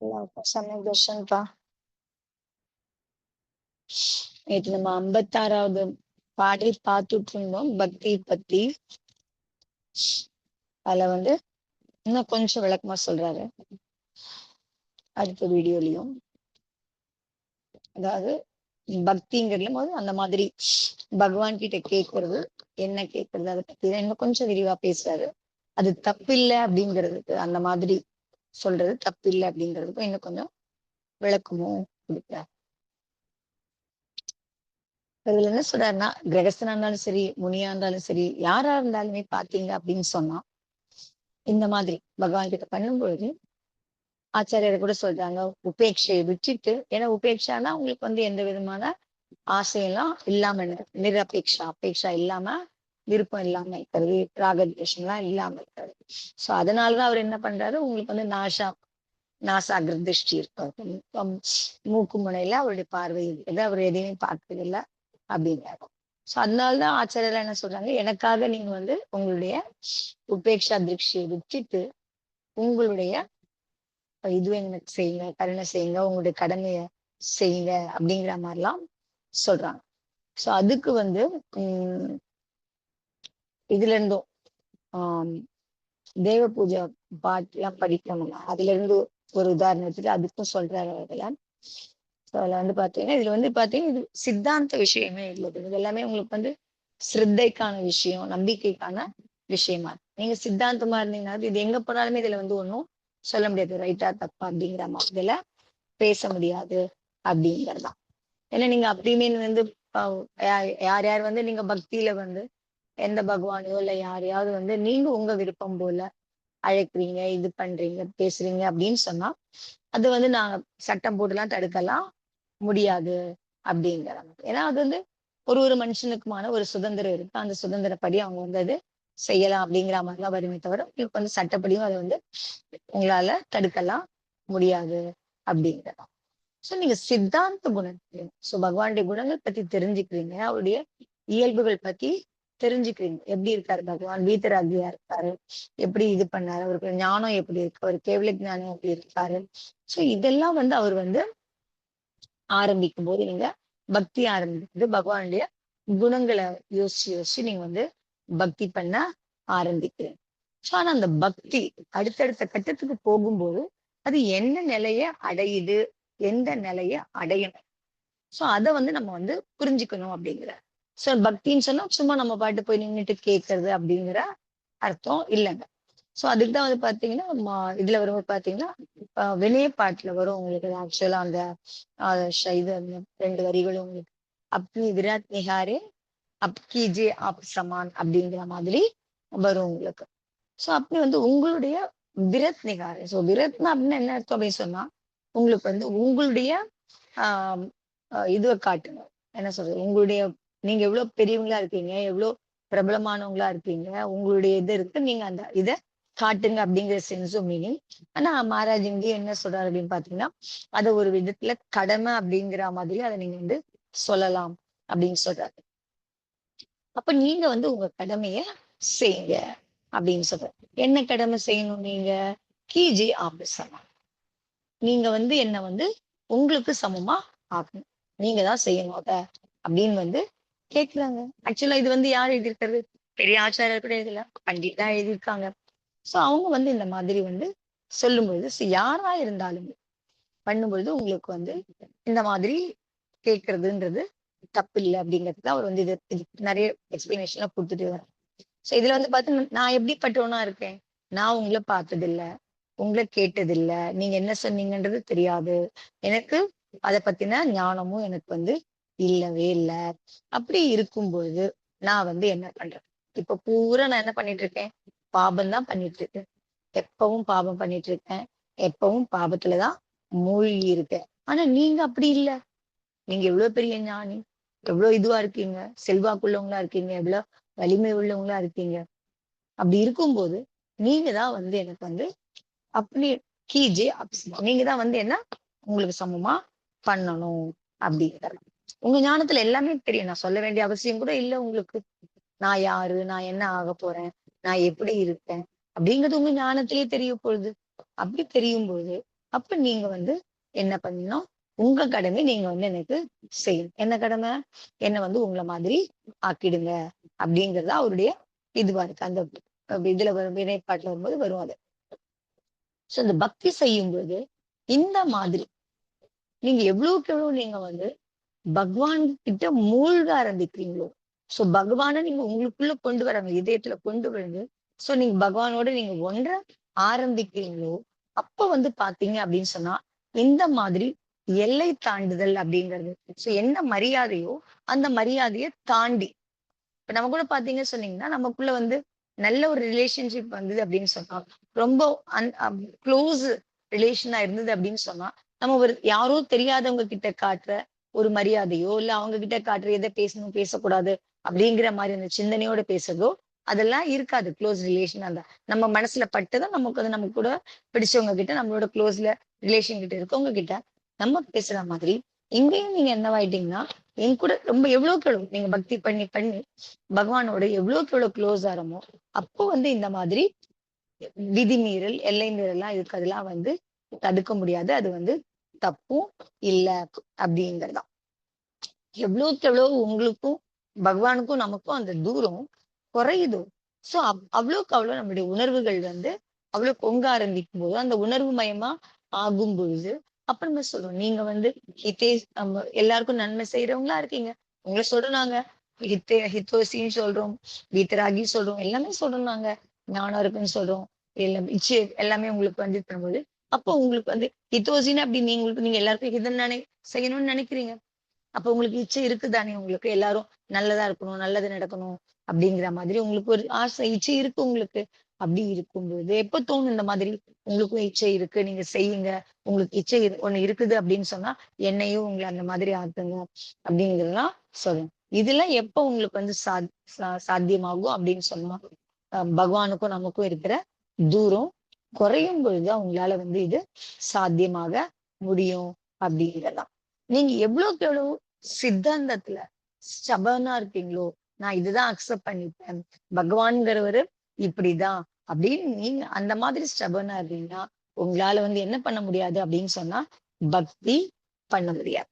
சமய தர்ஷன்பா. நேற்று நம்ம 56வது பாடல் பார்த்துட்டு இருந்தோம், பக்தி பத்தி. அதுல வந்து இன்னும் கொஞ்சம் விளக்கமா சொல்றாரு அடுத்த வீடியோலயும். அதாவது பக்திங்கிறதுல போது அந்த மாதிரி பகவான் கிட்ட கேட்கறது, என்ன கேட்கறது, அதை பத்தி இன்னும் கொஞ்சம் விரிவா பேசுறாரு. அது தப்பில்லை அப்படிங்கிறதுக்கு, அந்த மாதிரி சொல்றது தப்பில்லை அப்படிங்கிறதுக்கும் இன்னும் கொஞ்சம் விளக்கமும் கொடுக்குறாரு. அதுல என்ன சொல்றாருன்னா, கிரகஸ்தனா இருந்தாலும் சரி, முனியா இருந்தாலும் சரி, யாரா இருந்தாலுமே பாத்தீங்க அப்படின்னு சொன்னா, இந்த மாதிரி பகவான் கிட்ட பண்ணும்பொழுது ஆச்சாரியர் கூட சொல்றாங்க, உபேட்சையை விட்டுட்டு, ஏன்னா உபேட்சானா உங்களுக்கு வந்து எந்த விதமான ஆசையெல்லாம் இல்லாம நிரபேட்சா, அபேட்சா இல்லாம, விருப்பம் இல்லாம இருக்கிறது, ராகத்வேஷம்லாம் இல்லாம இருக்கிறது. சோ அதனாலதான் அவர் என்ன பண்றாரு, உங்களுக்கு வந்து நாசாகிர திருஷ்டி இருக்காது, மூக்கு முனையில அவருடைய பார்வை இருக்குது, அவர் எதையுமே பார்க்கறது இல்லை அப்படிங்கிறாரு. சோ அதனாலதான் ஆச்சாரியர் என்ன சொல்றாங்க, எனக்காக நீங்க வந்து உங்களுடைய உபேட்சா திருஷ்டியை விட்டுட்டு உங்களுடைய இதுவே எனக்கு செய்யுங்க, கருணை செய்யுங்க, உங்களுடைய கடமையை செய்யுங்க அப்படிங்கிற மாதிரிலாம் சொல்றாங்க. சோ அதுக்கு வந்து இதுல இருந்தும் தேவ பூஜை பாட்டுலாம் படிக்கணும், அதுல இருந்து ஒரு உதாரணத்துக்கு அதுக்கும் சொல்றாரு அவர்களால். அதுல வந்து பாத்தீங்கன்னா, இதுல வந்து பாத்தீங்கன்னா இது சித்தாந்த விஷயமே இல்லை, இது எல்லாமே உங்களுக்கு வந்து ஸ்ரத்தைக்கான விஷயம், நம்பிக்கைக்கான விஷயமா இருக்கு. நீங்க சித்தாந்தமா இருந்தீங்கன்னா இது எங்க போனாலுமே இதுல வந்து ஒன்றும் சொல்ல முடியாது, ரைட்டா தப்பா அப்படிங்கிற மாதிரி இதுல பேச முடியாது அப்படிங்கிறதுதான். ஏன்னா நீங்க அப்படியுமே வந்து யார் யார் வந்து நீங்க பக்தியில வந்து எந்த பகவானையோ இல்ல யாரையாவது வந்து நீங்க உங்க விருப்பம் போல அழைக்கிறீங்க, இது பண்றீங்க, பேசுறீங்க அப்படின்னு சொன்னா அது வந்து நாங்க சட்டம் போட்டுலாம் தடுக்கலாம் முடியாது அப்படிங்கிறாங்க. ஏன்னா அது வந்து ஒரு மனுஷனுக்குமான ஒரு சுதந்திரம் இருக்கு, அந்த சுதந்திரப்படி அவங்க வந்து அது செய்யலாம் அப்படிங்கிற மாதிரிலாம் வருமே தவிர உங்களுக்கு வந்து சட்டப்படியும் அதை வந்து உங்களால தடுக்கலாம் முடியாது அப்படிங்கிறோம். சோ நீங்க சித்தாந்த குணத்தை, சோ பகவானுடைய குணங்கள் பத்தி தெரிஞ்சுக்கிறீங்க, அவருடைய இயல்புகள் பத்தி தெரிஞ்சுக்கிறீங்க. எப்படி இருக்காரு பகவான், வீத்தராகியா இருக்காரு, எப்படி இது பண்ணாரு, அவருக்கு ஞானம் எப்படி இருக்கு, அவர் கேவல ஞானம் எப்படி இருக்காரு. சோ இதெல்லாம் வந்து அவர் வந்து ஆரம்பிக்கும் போது நீங்க பக்தி ஆரம்பிக்குது, பகவானுடைய குணங்களை யோசிச்சு நீங்க வந்து பக்தி பண்ண ஆரம்பிக்கிறீங்க. சோ ஆனா அந்த பக்தி அடுத்தடுத்த கட்டத்துக்கு போகும்போது அது என்ன நிலைய அடையுது, எந்த நிலைய அடையணும், சோ அதை வந்து நம்ம வந்து புரிஞ்சுக்கணும் அப்படிங்கிற. சோ பக்தின்னு சொன்னா சும்மா நம்ம பாட்டு போய் நின்றுட்டு கேட்கறது அப்படிங்கிற அர்த்தம் இல்லைங்க. சோ அதுக்குதான் வந்து பாத்தீங்கன்னா இதுல வரும்போது பாத்தீங்கன்னா வினய பாட்டுல வரும் உங்களுக்கு ஆக்சுவலா அந்த இது 2 வரிகளும் உங்களுக்கு அப்பி விராட் நிகாரே அப்கீஜே ஆப் சமான் அப்படிங்கிற மாதிரி வரும் உங்களுக்கு. சோ அப்படி வந்து உங்களுடைய விரத் நிகாரே, சோ விரத்னா அப்படின்னு என்ன அர்த்தம் அப்படின்னு சொன்னா உங்களுக்கு வந்து உங்களுடைய ஆஹ் இதுவை காட்டுங்க, என்ன சொல்றது, உங்களுடைய நீங்க எவ்வளவு பெரியவங்களா இருக்கீங்க, எவ்வளவு பிரபலமானவங்களா இருக்கீங்க, உங்களுடைய இது இருக்கு, நீங்க அந்த இதை காட்டுங்க அப்படிங்கிற சென்ஸும் மீனிங். ஆனா மகாராஜ் இங்க என்ன சொல்றாரு அப்படின்னு பாத்தீங்கன்னா, அதை ஒரு விதத்துல கடமை அப்படிங்கிற மாதிரி அதை நீங்க வந்து சொல்லலாம் அப்படின்னு சொல்றாரு. அப்ப நீங்க வந்து உங்க கடமைய செய்யுங்க அப்படின்னு சொல்றாரு. என்ன கடமை செய்யணும் நீங்க, கீஜி ஆபீசமா, நீங்க வந்து என்ன வந்து உங்களுக்கு சமமா ஆகணும், நீங்க தான் செய்யணும் அத அப்படின்னு வந்து கேக்குறாங்க. ஆக்சுவலா இது வந்து யார் எழுதியிருக்கிறது, பெரிய ஆச்சாரியர் கூட எழுதல, பண்டிட் தான் எழுதியிருக்காங்க. சோ அவங்க வந்து இந்த மாதிரி வந்து சொல்லும் பொழுது யாரா இருந்தாலும் பண்ணும்பொழுது உங்களுக்கு வந்து இந்த மாதிரி கேட்கறதுன்றது தப்பு இல்லை அப்படிங்கிறது அவர் வந்து இது நிறைய எக்ஸ்பிளனேஷனா கொடுத்துட்டு வரேன். சோ இதுல வந்து பாத்தீங்கன்னா நான் எப்படிப்பட்டவனா இருக்கேன், நான் உங்களை பார்த்தது இல்ல, உங்களை கேட்டது இல்ல, நீங்க என்ன சொன்னீங்கன்றது தெரியாது, எனக்கு அதை பத்தின ஞானமும் எனக்கு வந்து இல்லவே இல்லை. அப்படி இருக்கும்பொழுது நான் வந்து என்ன பண்றேன், இப்ப பூரா நான் என்ன பண்ணிட்டு இருக்கேன், பாபம் தான் பண்ணிட்டு இருக்கேன், எப்பவும் பாபம் பண்ணிட்டு இருக்கேன், எப்பவும் பாபத்துலதான் மூழ்கி இருக்கேன். ஆனா நீங்க அப்படி இல்லை, நீங்க எவ்வளவு பெரிய ஞானி, எவ்வளவு இதுவா இருக்கீங்க, செல்வாக்குள்ளவங்களா இருக்கீங்க, எவ்வளவு வலிமை உள்ளவங்களா இருக்கீங்க. அப்படி இருக்கும்போது நீங்க தான் வந்து எனக்கு வந்து அப்படி கீஜே நீங்க தான் வந்து என்ன உங்களுக்கு சமமா பண்ணணும் அப்படிங்கிற. உங்க ஞானத்துல எல்லாமே தெரியும், நான் சொல்ல வேண்டிய அவசியம் கூட இல்லை உங்களுக்கு. நான் யாரு, நான் என்ன ஆக போறேன், நான் எப்படி இருக்கேன் அப்படிங்கிறது உங்க ஞானத்திலேயே தெரிய போகுது. அப்படி தெரியும் பொழுது அப்ப நீங்க வந்து என்ன பண்ணணும், உங்க கடமை நீங்க வந்து எனக்கு செய்யணும். என்ன கடமை? என்ன வந்து உங்கள மாதிரி ஆக்கிடுங்க அப்படிங்கிறது அவருடைய இதுவா இருக்கு. அந்த இதுல வரும் வினைப்பாட்டுல வரும்போது வரும் அது. சோ இந்த பக்தி செய்யும்போது இந்த மாதிரி நீங்க எவ்வளவுக்கு எவ்வளவு நீங்க வந்து பகவான் கிட்ட மூழ்க ஆரம்பிக்கிறீங்களோ, சோ பகவான நீங்க உங்களுக்குள்ள கொண்டு வராங்க, இதயத்துல கொண்டு வந்து, சோ நீங்க பகவானோட நீங்க ஒன்ற ஆரம்பிக்கிறீங்களோ, அப்ப வந்து பாத்தீங்க அப்படின்னு சொன்னா, இந்த மாதிரி எல்லை தாண்டுதல் அப்படிங்கிறது. சோ என்ன மரியாதையோ, அந்த மரியாதைய தாண்டி இப்ப நம்ம கூட பாத்தீங்க சொன்னீங்கன்னா, நமக்குள்ள வந்து நல்ல ஒரு ரிலேஷன்ஷிப் வந்தது அப்படின்னு சொன்னா, ரொம்ப க்ளோஸ் ரிலேஷனா இருந்தது அப்படின்னு சொன்னா, நம்ம ஒரு யாரோ தெரியாதவங்க கிட்ட காட்டுற ஒரு மரியாதையோ, இல்ல அவங்க கிட்ட காட்டுற எத பேசணும், பேசக்கூடாது அப்படிங்கிற மாரி அந்த சிந்தனையோட பேசுறதோ, அதெல்லாம் இருக்காது க்ளோஸ் ரிலேஷனா இருந்தா. நம்ம மனசுல பட்டுதான் நமக்கு வந்து நம்ம கூட பிடிச்சவங்க கிட்ட, நம்மளோட க்ளோஸ்ல ரிலேஷன் கிட்ட இருக்கவங்க கிட்ட நம்ம பேசுற மாதிரி, இங்கேயும் நீங்க என்னவாயிட்டீங்கன்னா, என் கூட ரொம்ப எவ்வளவுக்கு எவ்வளவு நீங்க பக்தி பண்ணி பண்ணி பகவானோட எவ்வளவுக்கு எவ்வளவு க்ளோஸ் ஆறமோ, அப்போ வந்து இந்த மாதிரி விதிமீறல், எல்லை மீறல்லாம் இருக்கு. அதெல்லாம் வந்து தடுக்க முடியாது. அது வந்து தப்பும் இல்ல அப்படிங்கிறதுதான். எவ்வளவுக்கு எவ்வளவு உங்களுக்கும் பகவானுக்கும் நமக்கும் அந்த தூரம் குறையுதோ, சோ அவ்வளவுக்கு அவ்வளவு நம்முடைய உணர்வுகள் வந்து அவ்வளவு பொங்க ஆரம்பிக்கும் போது, அந்த உணர்வு மயமா ஆகும் பொழுது, அப்ப நம்ம சொல்றோம். நீங்க வந்து ஹிதே எல்லாருக்கும் நன்மை செய்யறவங்களா இருக்கீங்க. உங்கள சொல்றோம் நாங்க. ஹிதோசின்னு சொல்றோம். வீத்தராகி சொல்றோம். எல்லாமே சொல்றோம் நாங்க. ஞானம் இருக்குன்னு சொல்றோம். எல்லாமே உங்களுக்கு வந்து பண்ணும்போது, அப்போ உங்களுக்கு வந்து ஹிதோசின்னு அப்படி நீங்க எல்லாருக்கும் ஹிதம் செய்யணும்னு நினைக்கிறீங்க. அப்ப உங்களுக்கு இச்சை இருக்குதானே உங்களுக்கு எல்லாரும் நல்லதா இருக்கணும், நல்லது நடக்கணும் அப்படிங்கிற மாதிரி உங்களுக்கு ஒரு ஆசை, இச்சை இருக்கு உங்களுக்கு. அப்படி இருக்கும்போது எப்ப தோணும் இந்த மாதிரி உங்களுக்கும் இச்சை இருக்கு, நீங்க செய்யுங்க. உங்களுக்கு இச்சை ஒண்ணு இருக்குது அப்படின்னு சொன்னா, என்னையும் உங்களை அந்த மாதிரி ஆக்குங்க அப்படிங்கிறதெல்லாம் சொல்லணும். இதெல்லாம் எப்ப உங்களுக்கு வந்து சாத்தியமாகும் அப்படின்னு சொன்னா, பகவானுக்கும் நமக்கும் இருக்கிற தூரம் குறையும் பொழுதுதான் உங்களால வந்து இது சாத்தியமாக முடியும் அப்படிங்கிறதான். நீங்க எவ்வளவுக்கு எவ்வளவு சித்தாந்தத்துல ஸ்டபர்னா இருக்கீங்களோ, நான் இதுதான் அக்செப்ட் பண்ணிப்பேன். பகவான்கிறவரு இப்படிதான் அப்படின்னு நீங்க அந்த மாதிரி ஸ்டபர்னா இருந்தீங்கன்னா, உங்களால வந்து என்ன பண்ண முடியாது அப்படின்னு சொன்னா, பக்தி பண்ண முடியாது.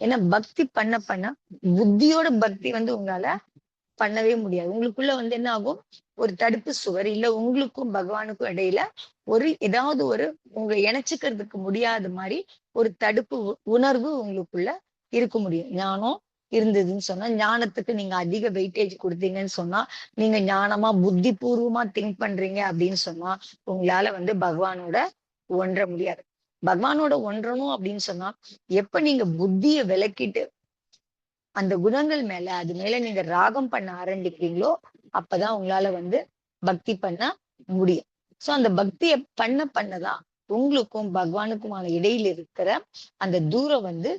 ஏன்னா பக்தி பண்ண பண்ண புத்தியோட பக்தி வந்து உங்களால பண்ணவே முடியாது. உங்களுக்குள்ள வந்து என்ன ஆகும்? ஒரு தடுப்பு சுவர், இல்ல உங்களுக்கும் பகவானுக்கும் இடையில ஏதாவது ஒரு உங்க இணைச்சுக்கிறதுக்கு முடியாத மாரி ஒரு தடுப்பு உணர்வு உங்களுக்குள்ள இருக்க முடியும். ஞானம் இருந்ததுன்னு சொன்னா, ஞானத்துக்கு நீங்க அதிக வெயிட்டேஜ் குடுத்தீங்கன்னு சொன்னா, நீங்க ஞானமா புத்தி பூர்வமா திங்க் பண்றீங்க அப்படின்னு சொன்னா, உங்களால வந்து பகவானோட ஒன்ற முடியாது. பகவானோட ஒன்றணும் அப்படின்னு சொன்னா, எப்ப நீங்க புத்திய விலக்கிட்டு அந்த குணங்கள் மேல, அது மேல நீங்க ராகம் பண்ண ஆரம்பிக்கிறீங்களோ, அப்பதான் உங்களால வந்து பக்தி பண்ண முடியும். சோ அந்த பக்திய பண்ணதான் உங்களுக்கும் பகவானுக்குமான இடையில இருக்கிற அந்த தூரம் வந்து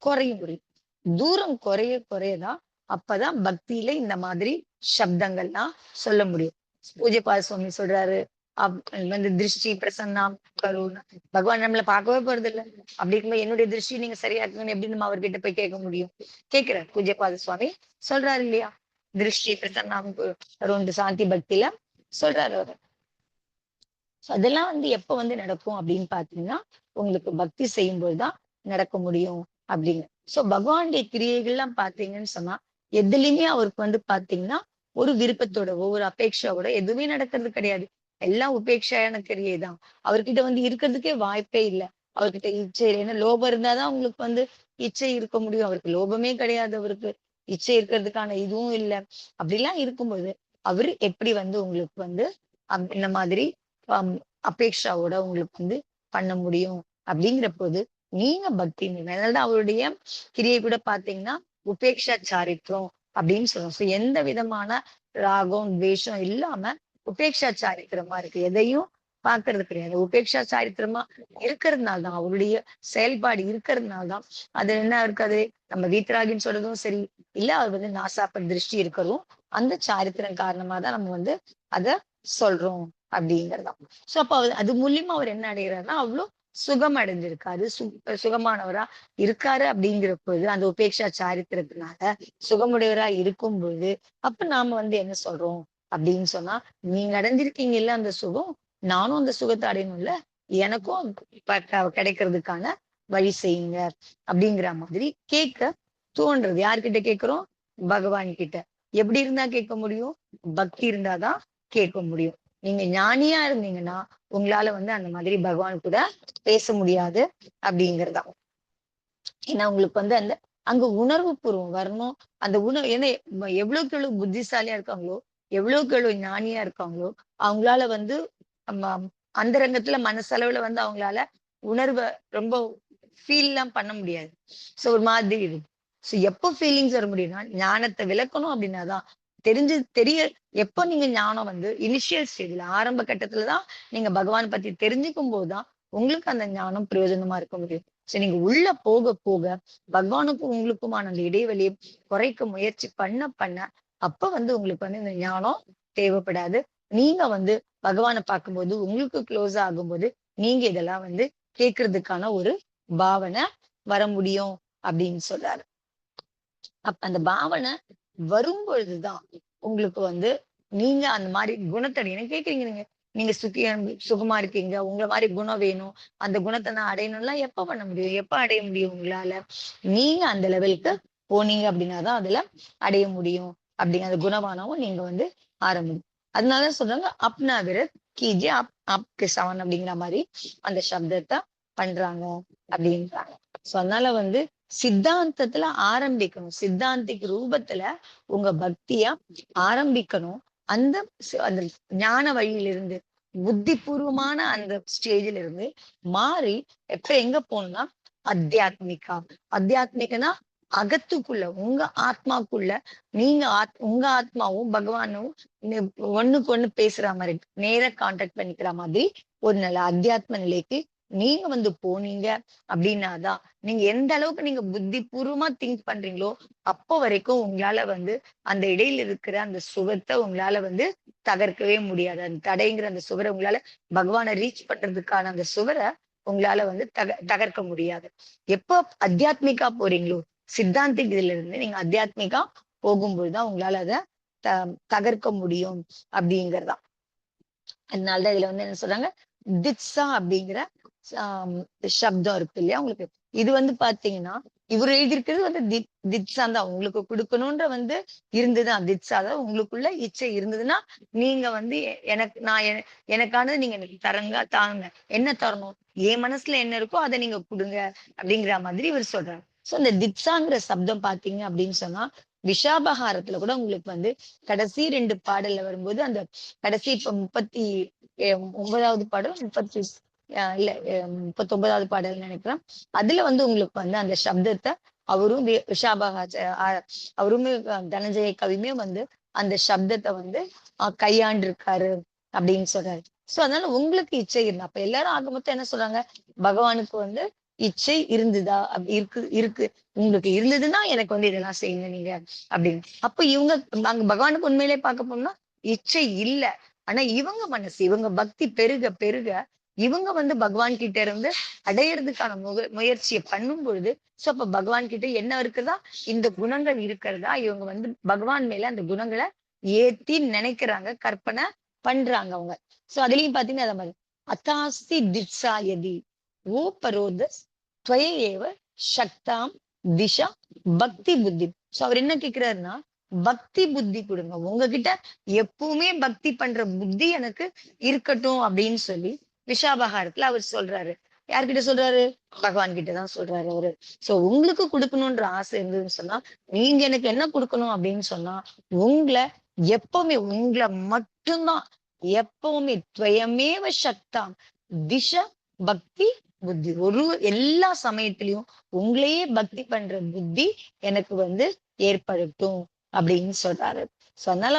குறைய முடியும். தூரம் குறையதான் அப்பதான் பக்தியில இந்த மாதிரி சப்தங்கள்லாம் சொல்ல முடியும். பூஜ்யபாத சுவாமி சொல்றாரு, வந்து திருஷ்டி பிரசன்னாம் கருணா. பகவான் நம்மள பார்க்கவே போறது இல்ல. அப்படி இருக்கும்போது என்னுடைய திருஷ்டி நீங்க சரியா இருக்கணும்னு எப்படி நம்ம அவர்கிட்ட போய் கேட்க முடியும்? கேட்கிறார் பூஜ்யபாத சுவாமி சொல்றாரு இல்லையா? திருஷ்டி பிரசன்னாம் கருண் சாந்தி பக்தியில சொல்றாரு அவரு. அதெல்லாம் வந்து எப்ப வந்து நடக்கும் அப்படின்னு பாத்தீங்கன்னா, உங்களுக்கு பக்தி செய்யும்போதுதான் நடக்க முடியும் அப்படின்னு. சோ பகவானுடைய கிரியைகள்லாம் பாத்தீங்கன்னு சொன்னா, எதுலயுமே அவருக்கு வந்து பாத்தீங்கன்னா, ஒரு விருப்பத்தோட, ஒவ்வொரு அபேட்சாவோட எதுவுமே நடக்கிறது கிடையாது. எல்லாம் உபேட்சாயான கிரியை தான். அவர்கிட்ட வந்து இருக்கிறதுக்கே வாய்ப்பே இல்ல. அவர்கிட்ட இச்சை இல்லை. ஏன்னா லோபம் இருந்தாதான் உங்களுக்கு வந்து இச்சை இருக்க முடியும். அவருக்கு லோபமே கிடையாது அவருக்கு. இச்சை இருக்கிறதுக்கான இதுவும் இல்ல. அப்படிலாம் இருக்கும்போது, அவரு எப்படி வந்து உங்களுக்கு வந்து இந்த மாதிரி அம் அபேக்ஷாவோட உங்களுக்கு வந்து பண்ண முடியும் அப்படிங்கிற போது நீங்க பக்தி அதனாலதான் அவருடைய கிரியை கூட பாத்தீங்கன்னா உபேக்ஷா சாரித்ரம் அப்படின்னு சொல்லுவோம். சோ எந்த விதமான ராகம் துவேஷம் இல்லாம உபேக்ஷா சாரித்திரமா இருக்கு. எதையும் பாக்குறது கிடையாது. உபேக்ஷா சாரித்திரமா இருக்கிறதுனால தான் அவருடைய செயல்பாடு இருக்கிறதுனால தான் அது என்ன இருக்காது. நம்ம வீத்தராகின்னு சொல்றதும் சரி, இல்ல அவர் வந்து நாசாப்ப திருஷ்டி இருக்கிறதும் அந்த சாரித்திரம் காரணமா தான் நம்ம வந்து அத சொல்றோம் அப்படிங்கிறதாம். சோ அப்ப அது மூலியமா அவர் என்ன அடைகிறாருன்னா, அவ்வளவு சுகம் அடைஞ்சிருக்காரு. சுகமானவரா இருக்காரு அப்படிங்கிற பொழுது, அந்த உபேக்ஷா சாரித்திரத்தினால சுகமுடையவரா இருக்கும் பொழுது, அப்ப நாம வந்து என்ன சொல்றோம் அப்படின்னு சொன்னா, நீங்க அடைஞ்சிருக்கீங்கல்ல அந்த சுகம், நானும் அந்த சுகத்தை அடையணும்ல எனக்கும் கிடைக்கிறதுக்கான வழி செய்யுங்க அப்படிங்கிற மாதிரி கேட்க தோன்றது. யார்கிட்ட கேட்கிறோம்? பகவான் கிட்ட. எப்படி இருந்தா கேட்க முடியும்? பக்தி இருந்தாதான் கேட்க முடியும். நீங்க ஞானியா இருந்தீங்கன்னா உங்களால அந்த மாதிரி பகவான் கூட பேச முடியாது அப்படிங்கறதா. ஏன்னா உங்களுக்கு அந்த அங்க உணர்வு பூர்வம் வரணும். அந்த உணர்வு ஏன்னா எவ்வளவுக்கு எவ்வளவு புத்திசாலியா இருக்காங்களோ, எவ்வளவுக்கு எவ்வளவு ஞானியா இருக்காங்களோ, அவங்களால அந்தரங்கத்துல மனசளவுல அவங்களால உணர்வை ரொம்ப ஃபீல் எல்லாம் பண்ண முடியாது. சோ ஒரு மாதிரி இருக்கும். சோ எப்ப ஃபீலிங்ஸ் வர முடியும்னா ஞானத்தை விளக்கணும் அப்படின்னாதான் தெரிய. எப்ப நீங்க ஞானம் இனிஷியல் ஸ்டேஜ்ல ஆரம்ப கட்டத்துலதான் நீங்க பகவான் பத்தி தெரிஞ்சுக்கும் போதுதான் உங்களுக்கு அந்த ஞானம் பிரயோஜனமா இருக்க முடியும். சரி, நீங்க உள்ள போக போக பகவானுக்கும் உங்களுக்குமான அந்த இடைவெளியை குறைக்க முயற்சி பண்ண பண்ண அப்ப உங்களுக்கு இந்த ஞானம் தேவைப்படாது. நீங்க பகவானை பார்க்கும்போது உங்களுக்கு க்ளோஸ் ஆகும்போது நீங்க இதெல்லாம் கேட்கறதுக்கான ஒரு பாவனை வர முடியும் அப்படின்னு சொல்றாரு. அப்ப அந்த பாவனை வரும் பொழுதுதான் உங்களுக்கு நீங்க அந்த மாதிரி குணத்தடை கேட்கறீங்க. நீங்க சுகமா இருக்கீங்க, உங்களை மாதிரி குணம் வேணும், அந்த குணத்தை நான் அடையணும்லாம் எப்ப பண்ண முடியும்? எப்ப அடைய முடியும் உங்களால? நீங்க அந்த லெவலுக்கு போனீங்க அப்படின்னாதான் அதுல அடைய முடியும். அப்படிங்கிற அந்த குணவானவும் நீங்க ஆரம்பிக்கும். அதனால சொல்றாங்க அப்னா விரத் கீஜே அப் சவன் அப்படிங்கிற மாதிரி அந்த சப்தத்தை பண்றாங்க அப்படின்றாங்க. சோ அதனால சித்தாந்தத்துல ஆரம்பிக்கணும். சித்தாந்திக் ரூபத்துல உங்க பக்தியா ஆரம்பிக்கணும். அந்த அந்த ஞான வழியிலிருந்து புத்தி பூர்வமான அந்த ஸ்டேஜ்ல இருந்து மாறி எப்ப எங்க போகணும்னா அத்தியாத்மிகா. அத்தியாத்மிகனா அகத்துக்குள்ள உங்க ஆத்மாக்குள்ள நீங்க உங்க ஆத்மாவும் பகவானும் ஒண்ணுக்கு ஒண்ணு பேசுற மாதிரி நேர கான்டாக்ட் பண்ணிக்கிற மாதிரி ஒரு நல்ல அத்தியாத்ம நிலைக்கு நீங்க போனீங்க அப்படின்னாதான் நீங்க எந்த அளவுக்கு நீங்க புத்தி பூர்வமா திங்க் பண்றீங்களோ அப்போ வரைக்கும் உங்களால அந்த இடையில இருக்கிற அந்த சுகத்தை உங்களால தகர்க்கவே முடியாது. அந்த தடைங்கிற அந்த சுவரை உங்களால பகவானை ரீச் பண்றதுக்கான அந்த சுவரை உங்களால தகர்க்க முடியாது. எப்போ அத்தியாத்மிகா போறீங்களோ, சித்தாந்திக் இதுல இருந்து நீங்க அத்தியாத்மிகா போகும்போதுதான் உங்களால அதை தகர்க்க முடியும் அப்படிங்கறதா. அதனாலதான் இதுல என்ன சொல்றாங்க, திட்சா அப்படிங்கிற சப்தம் இருக்கு இல்லையா உங்களுக்கு. இது பாத்தீங்கன்னா இவர் எழுதியிருக்கிறது திட்சா தான். உங்களுக்கு கொடுக்கணும்ன்ற இருந்துதான் திட்சா தான். உங்களுக்குள்ள இச்சை இருந்ததுன்னா நீங்க எனக்கானது நீங்க எனக்கு தாங்க. என்ன தரணும்? என் மனசுல என்ன இருக்கோ அதை நீங்க கொடுங்க அப்படிங்கிற மாதிரி இவர் சொல்றாரு. சோ இந்த திட்சாங்கிற சப்தம் பாத்தீங்க அப்படின்னு சொன்னா விஷாபகாரத்துல கூட உங்களுக்கு கடைசி 2 பாடல்ல வரும்போது அந்த கடைசி இப்ப 39வது பாடல் 39வது பாடல் நினைக்கிறேன். அதுல உங்களுக்கு அந்த சப்தத்தை அவரும் அவருமே தனஞ்சய கவியுமே அந்த சப்தத்தை கையாண்டு இருக்காரு அப்படின்னு சொல்றாரு. சோ அதனால உங்களுக்கு இச்சை இருந்தா அப்ப எல்லாரும் ஆக மொத்தம் என்ன சொல்றாங்க, பகவானுக்கு இச்சை இருந்துதா அப்படி இருக்கு உங்களுக்கு இருந்ததுன்னா எனக்கு இதெல்லாம் செய்யுங்க நீங்க அப்படின்னு. அப்ப இவங்க அங்க பகவானுக்கு உண்மையிலே பார்க்க போனோம்னா இச்சை இல்ல. ஆனா இவங்க மனசு இவங்க பக்தி பெருக பெருக இவங்க பகவான் கிட்ட இருந்து அடையறதுக்கான முயற்சியை பண்ணும் பொழுது சோ அப்ப பகவான் கிட்ட என்ன இருக்குதா, இந்த குணங்கள் இருக்கிறதா இவங்க பகவான் மேல அந்த குணங்களை ஏத்தி நினைக்கிறாங்க, கற்பனை பண்றாங்க அவங்க. சோ அதுலயும் பாத்தீங்கன்னா அத மாதிரி அதாஸ்தி திட்சாயதி ஓ பரோதஸ் துவயேவ சக்தாம் திஷா பக்தி புத்தி. சோ அவர் என்ன கேக்குறாருன்னா பக்தி புத்தி கொடுங்க, உங்ககிட்ட எப்பவுமே பக்தி பண்ற புத்தி எனக்கு இருக்கட்டும் அப்படின்னு சொல்லி விஷாபகாரத்துல அவர் சொல்றாரு. யார்கிட்ட சொல்றாரு? பகவான் கிட்டதான் சொல்றாரு அவரு. சோ உங்களுக்கு கொடுக்கணும்ன்ற ஆசை இருந்ததுன்னு சொன்னா நீங்க எனக்கு என்ன கொடுக்கணும் அப்படின்னு சொன்னா உங்களை உங்களை மட்டும்தான் எப்பவுமே துவயமேவ சக்தாம் திஷ பக்தி புத்தி. எல்லா சமயத்திலையும் உங்களையே பக்தி பண்ற புத்தி எனக்கு ஏற்படட்டும் அப்படின்னு சொல்றாரு. சோ அதனால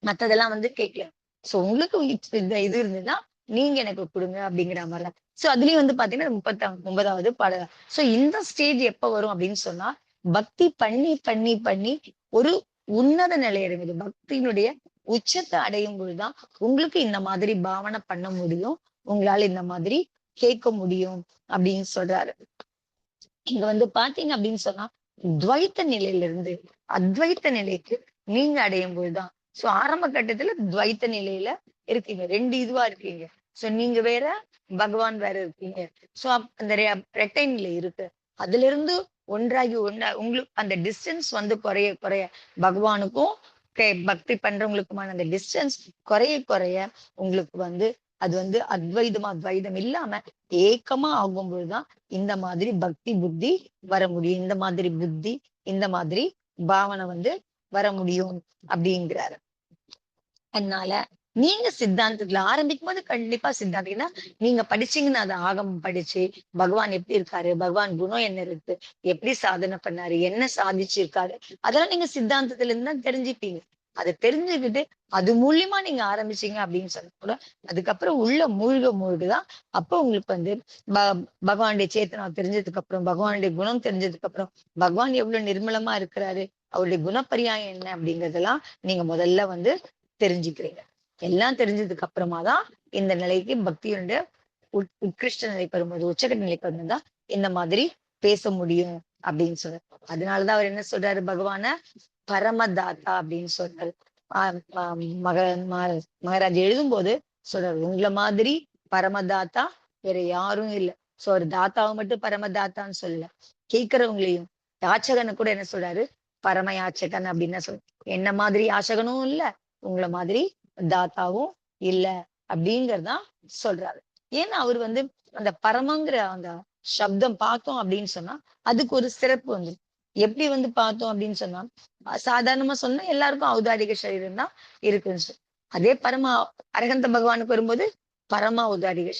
மத்ததெல்லாம் கேட்கல. சோ உங்களுக்கு இது இருந்ததுன்னா நீங்க எனக்கு கொடுங்க அப்படிங்கிற மாதிரிதான். சோ அதுலயும் பாத்தீங்கன்னா 39வது பாடல். சோ இந்த ஸ்டேஜ் எப்ப வரும் அப்படின்னு சொன்னா பக்தி பண்ணி பண்ணி பண்ணி ஒரு உன்னத நிலை அடைவது, பக்தியினுடைய உச்சத்தை அடையும் பொழுதுதான் உங்களுக்கு இந்த மாதிரி பாவனை பண்ண முடியும், உங்களால இந்த மாதிரி கேட்க முடியும் அப்படின்னு சொல்றாரு. இங்க பாத்தீங்க அப்படின்னு சொன்னா துவைத்த நிலையில இருந்து அத்வைத்த நிலைக்கு நீங்க அடையும் போதுதான். சோ ஆரம்ப கட்டத்துல துவைத்த நிலையில இருக்கீங்க, 2 இதுவா இருக்கீங்க. சோ நீங்க வேற, பகவான் வேற இருக்கீங்க. சோ அந்த ரெக்டைன்ல இருக்கு. அதுல இருந்து ஒன்றாகி உங்களுக்கு அந்த டிஸ்டன்ஸ் வந்து குறைய குறைய பகவானுக்கும் பக்தி பண்றவங்களுக்குமான அந்த டிஸ்டன்ஸ் குறைய குறைய உங்களுக்கு வந்து அது வந்து அத்வைதமா துவைதம் இல்லாம ஏக்கமா ஆகும்போதுதான் இந்த மாதிரி பக்தி புத்தி வர முடியும். இந்த மாதிரி புத்தி, இந்த மாதிரி பாவனை வந்து வர முடியும் அப்படிங்கிறாரு. அதனால நீங்க சித்தாந்தத்துல ஆரம்பிக்கும் போது கண்டிப்பா சித்தாந்தம்னா நீங்க படிச்சீங்கன்னா அது ஆகமம் படிச்சு பகவான் எப்படி இருக்காரு, பகவான் குணம் என்ன இருக்கு, எப்படி சாதனை பண்ணாரு, என்ன சாதிச்சிருக்காரு, அதெல்லாம் நீங்க சித்தாந்தத்துல இருந்து தான் தெரிஞ்சுப்பீங்க. அதை தெரிஞ்சுக்கிட்டு அது மூலியமா நீங்க ஆரம்பிச்சீங்க அப்படின்னு சொன்னா கூட அதுக்கப்புறம் உள்ள மூழ்க மூழ்குதான் அப்ப உங்களுக்கு வந்து பகவானுடைய சேத்தனா தெரிஞ்சதுக்கு அப்புறம், பகவானுடைய குணம் தெரிஞ்சதுக்கு அப்புறம், பகவான் எவ்வளவு நிர்மலமா இருக்கிறாரு, அவருடைய குணப்பரியாயம் என்ன அப்படிங்கறதெல்லாம் நீங்க முதல்ல வந்து தெரிஞ்சுக்கிறீங்க. எல்லாம் தெரிஞ்சதுக்கு அப்புறமா தான் இந்த நிலைக்கு பக்தியுடைய உட்கிருஷ்ட நிலைக்கு வரும்போது, உச்சகட்ட நிலைக்கு வரும்போதுதான் இந்த மாதிரி பேச முடியும் அப்படின்னு சொல்றாரு. அதனாலதான் அவர் என்ன சொல்றாரு, பகவான பரமதாத்தா அப்படின்னு சொல்றாரு. மகாராஜ் எழுதும்போது சொல்றாரு, உங்களை மாதிரி பரமதாத்தா வேற யாரும் இல்லை. சோ ஒரு தாத்தாவை மட்டும் பரமதாத்தான்னு சொல்லல, கேட்கிறவங்களையும் யாச்சகனை கூட என்ன சொல்றாரு, பரம யாச்சகன் அப்படின்னு சொல்ற. என்ன மாதிரி யாச்சகனும் இல்ல, உங்களை மாதிரி தாத்தாவும் இல்ல அப்படிங்கறதான் சொல்றாரு. ஏன்னா அவர் வந்து அந்த பரமங்கிற அந்த சப்தம் பார்த்தோம் அப்படின்னு சொன்னா அதுக்கு ஒரு சிறப்பு வந்து எப்படி வந்து பார்த்தோம் அப்படின்னு சொன்னா, சாதாரணமா சொன்னா எல்லாருக்கும் ஔதாரிக சரீரம் தான் இருக்குன்னு அதே பரம அரகந்த பகவானுக்கு வரும்போது பரம ஔதாரிக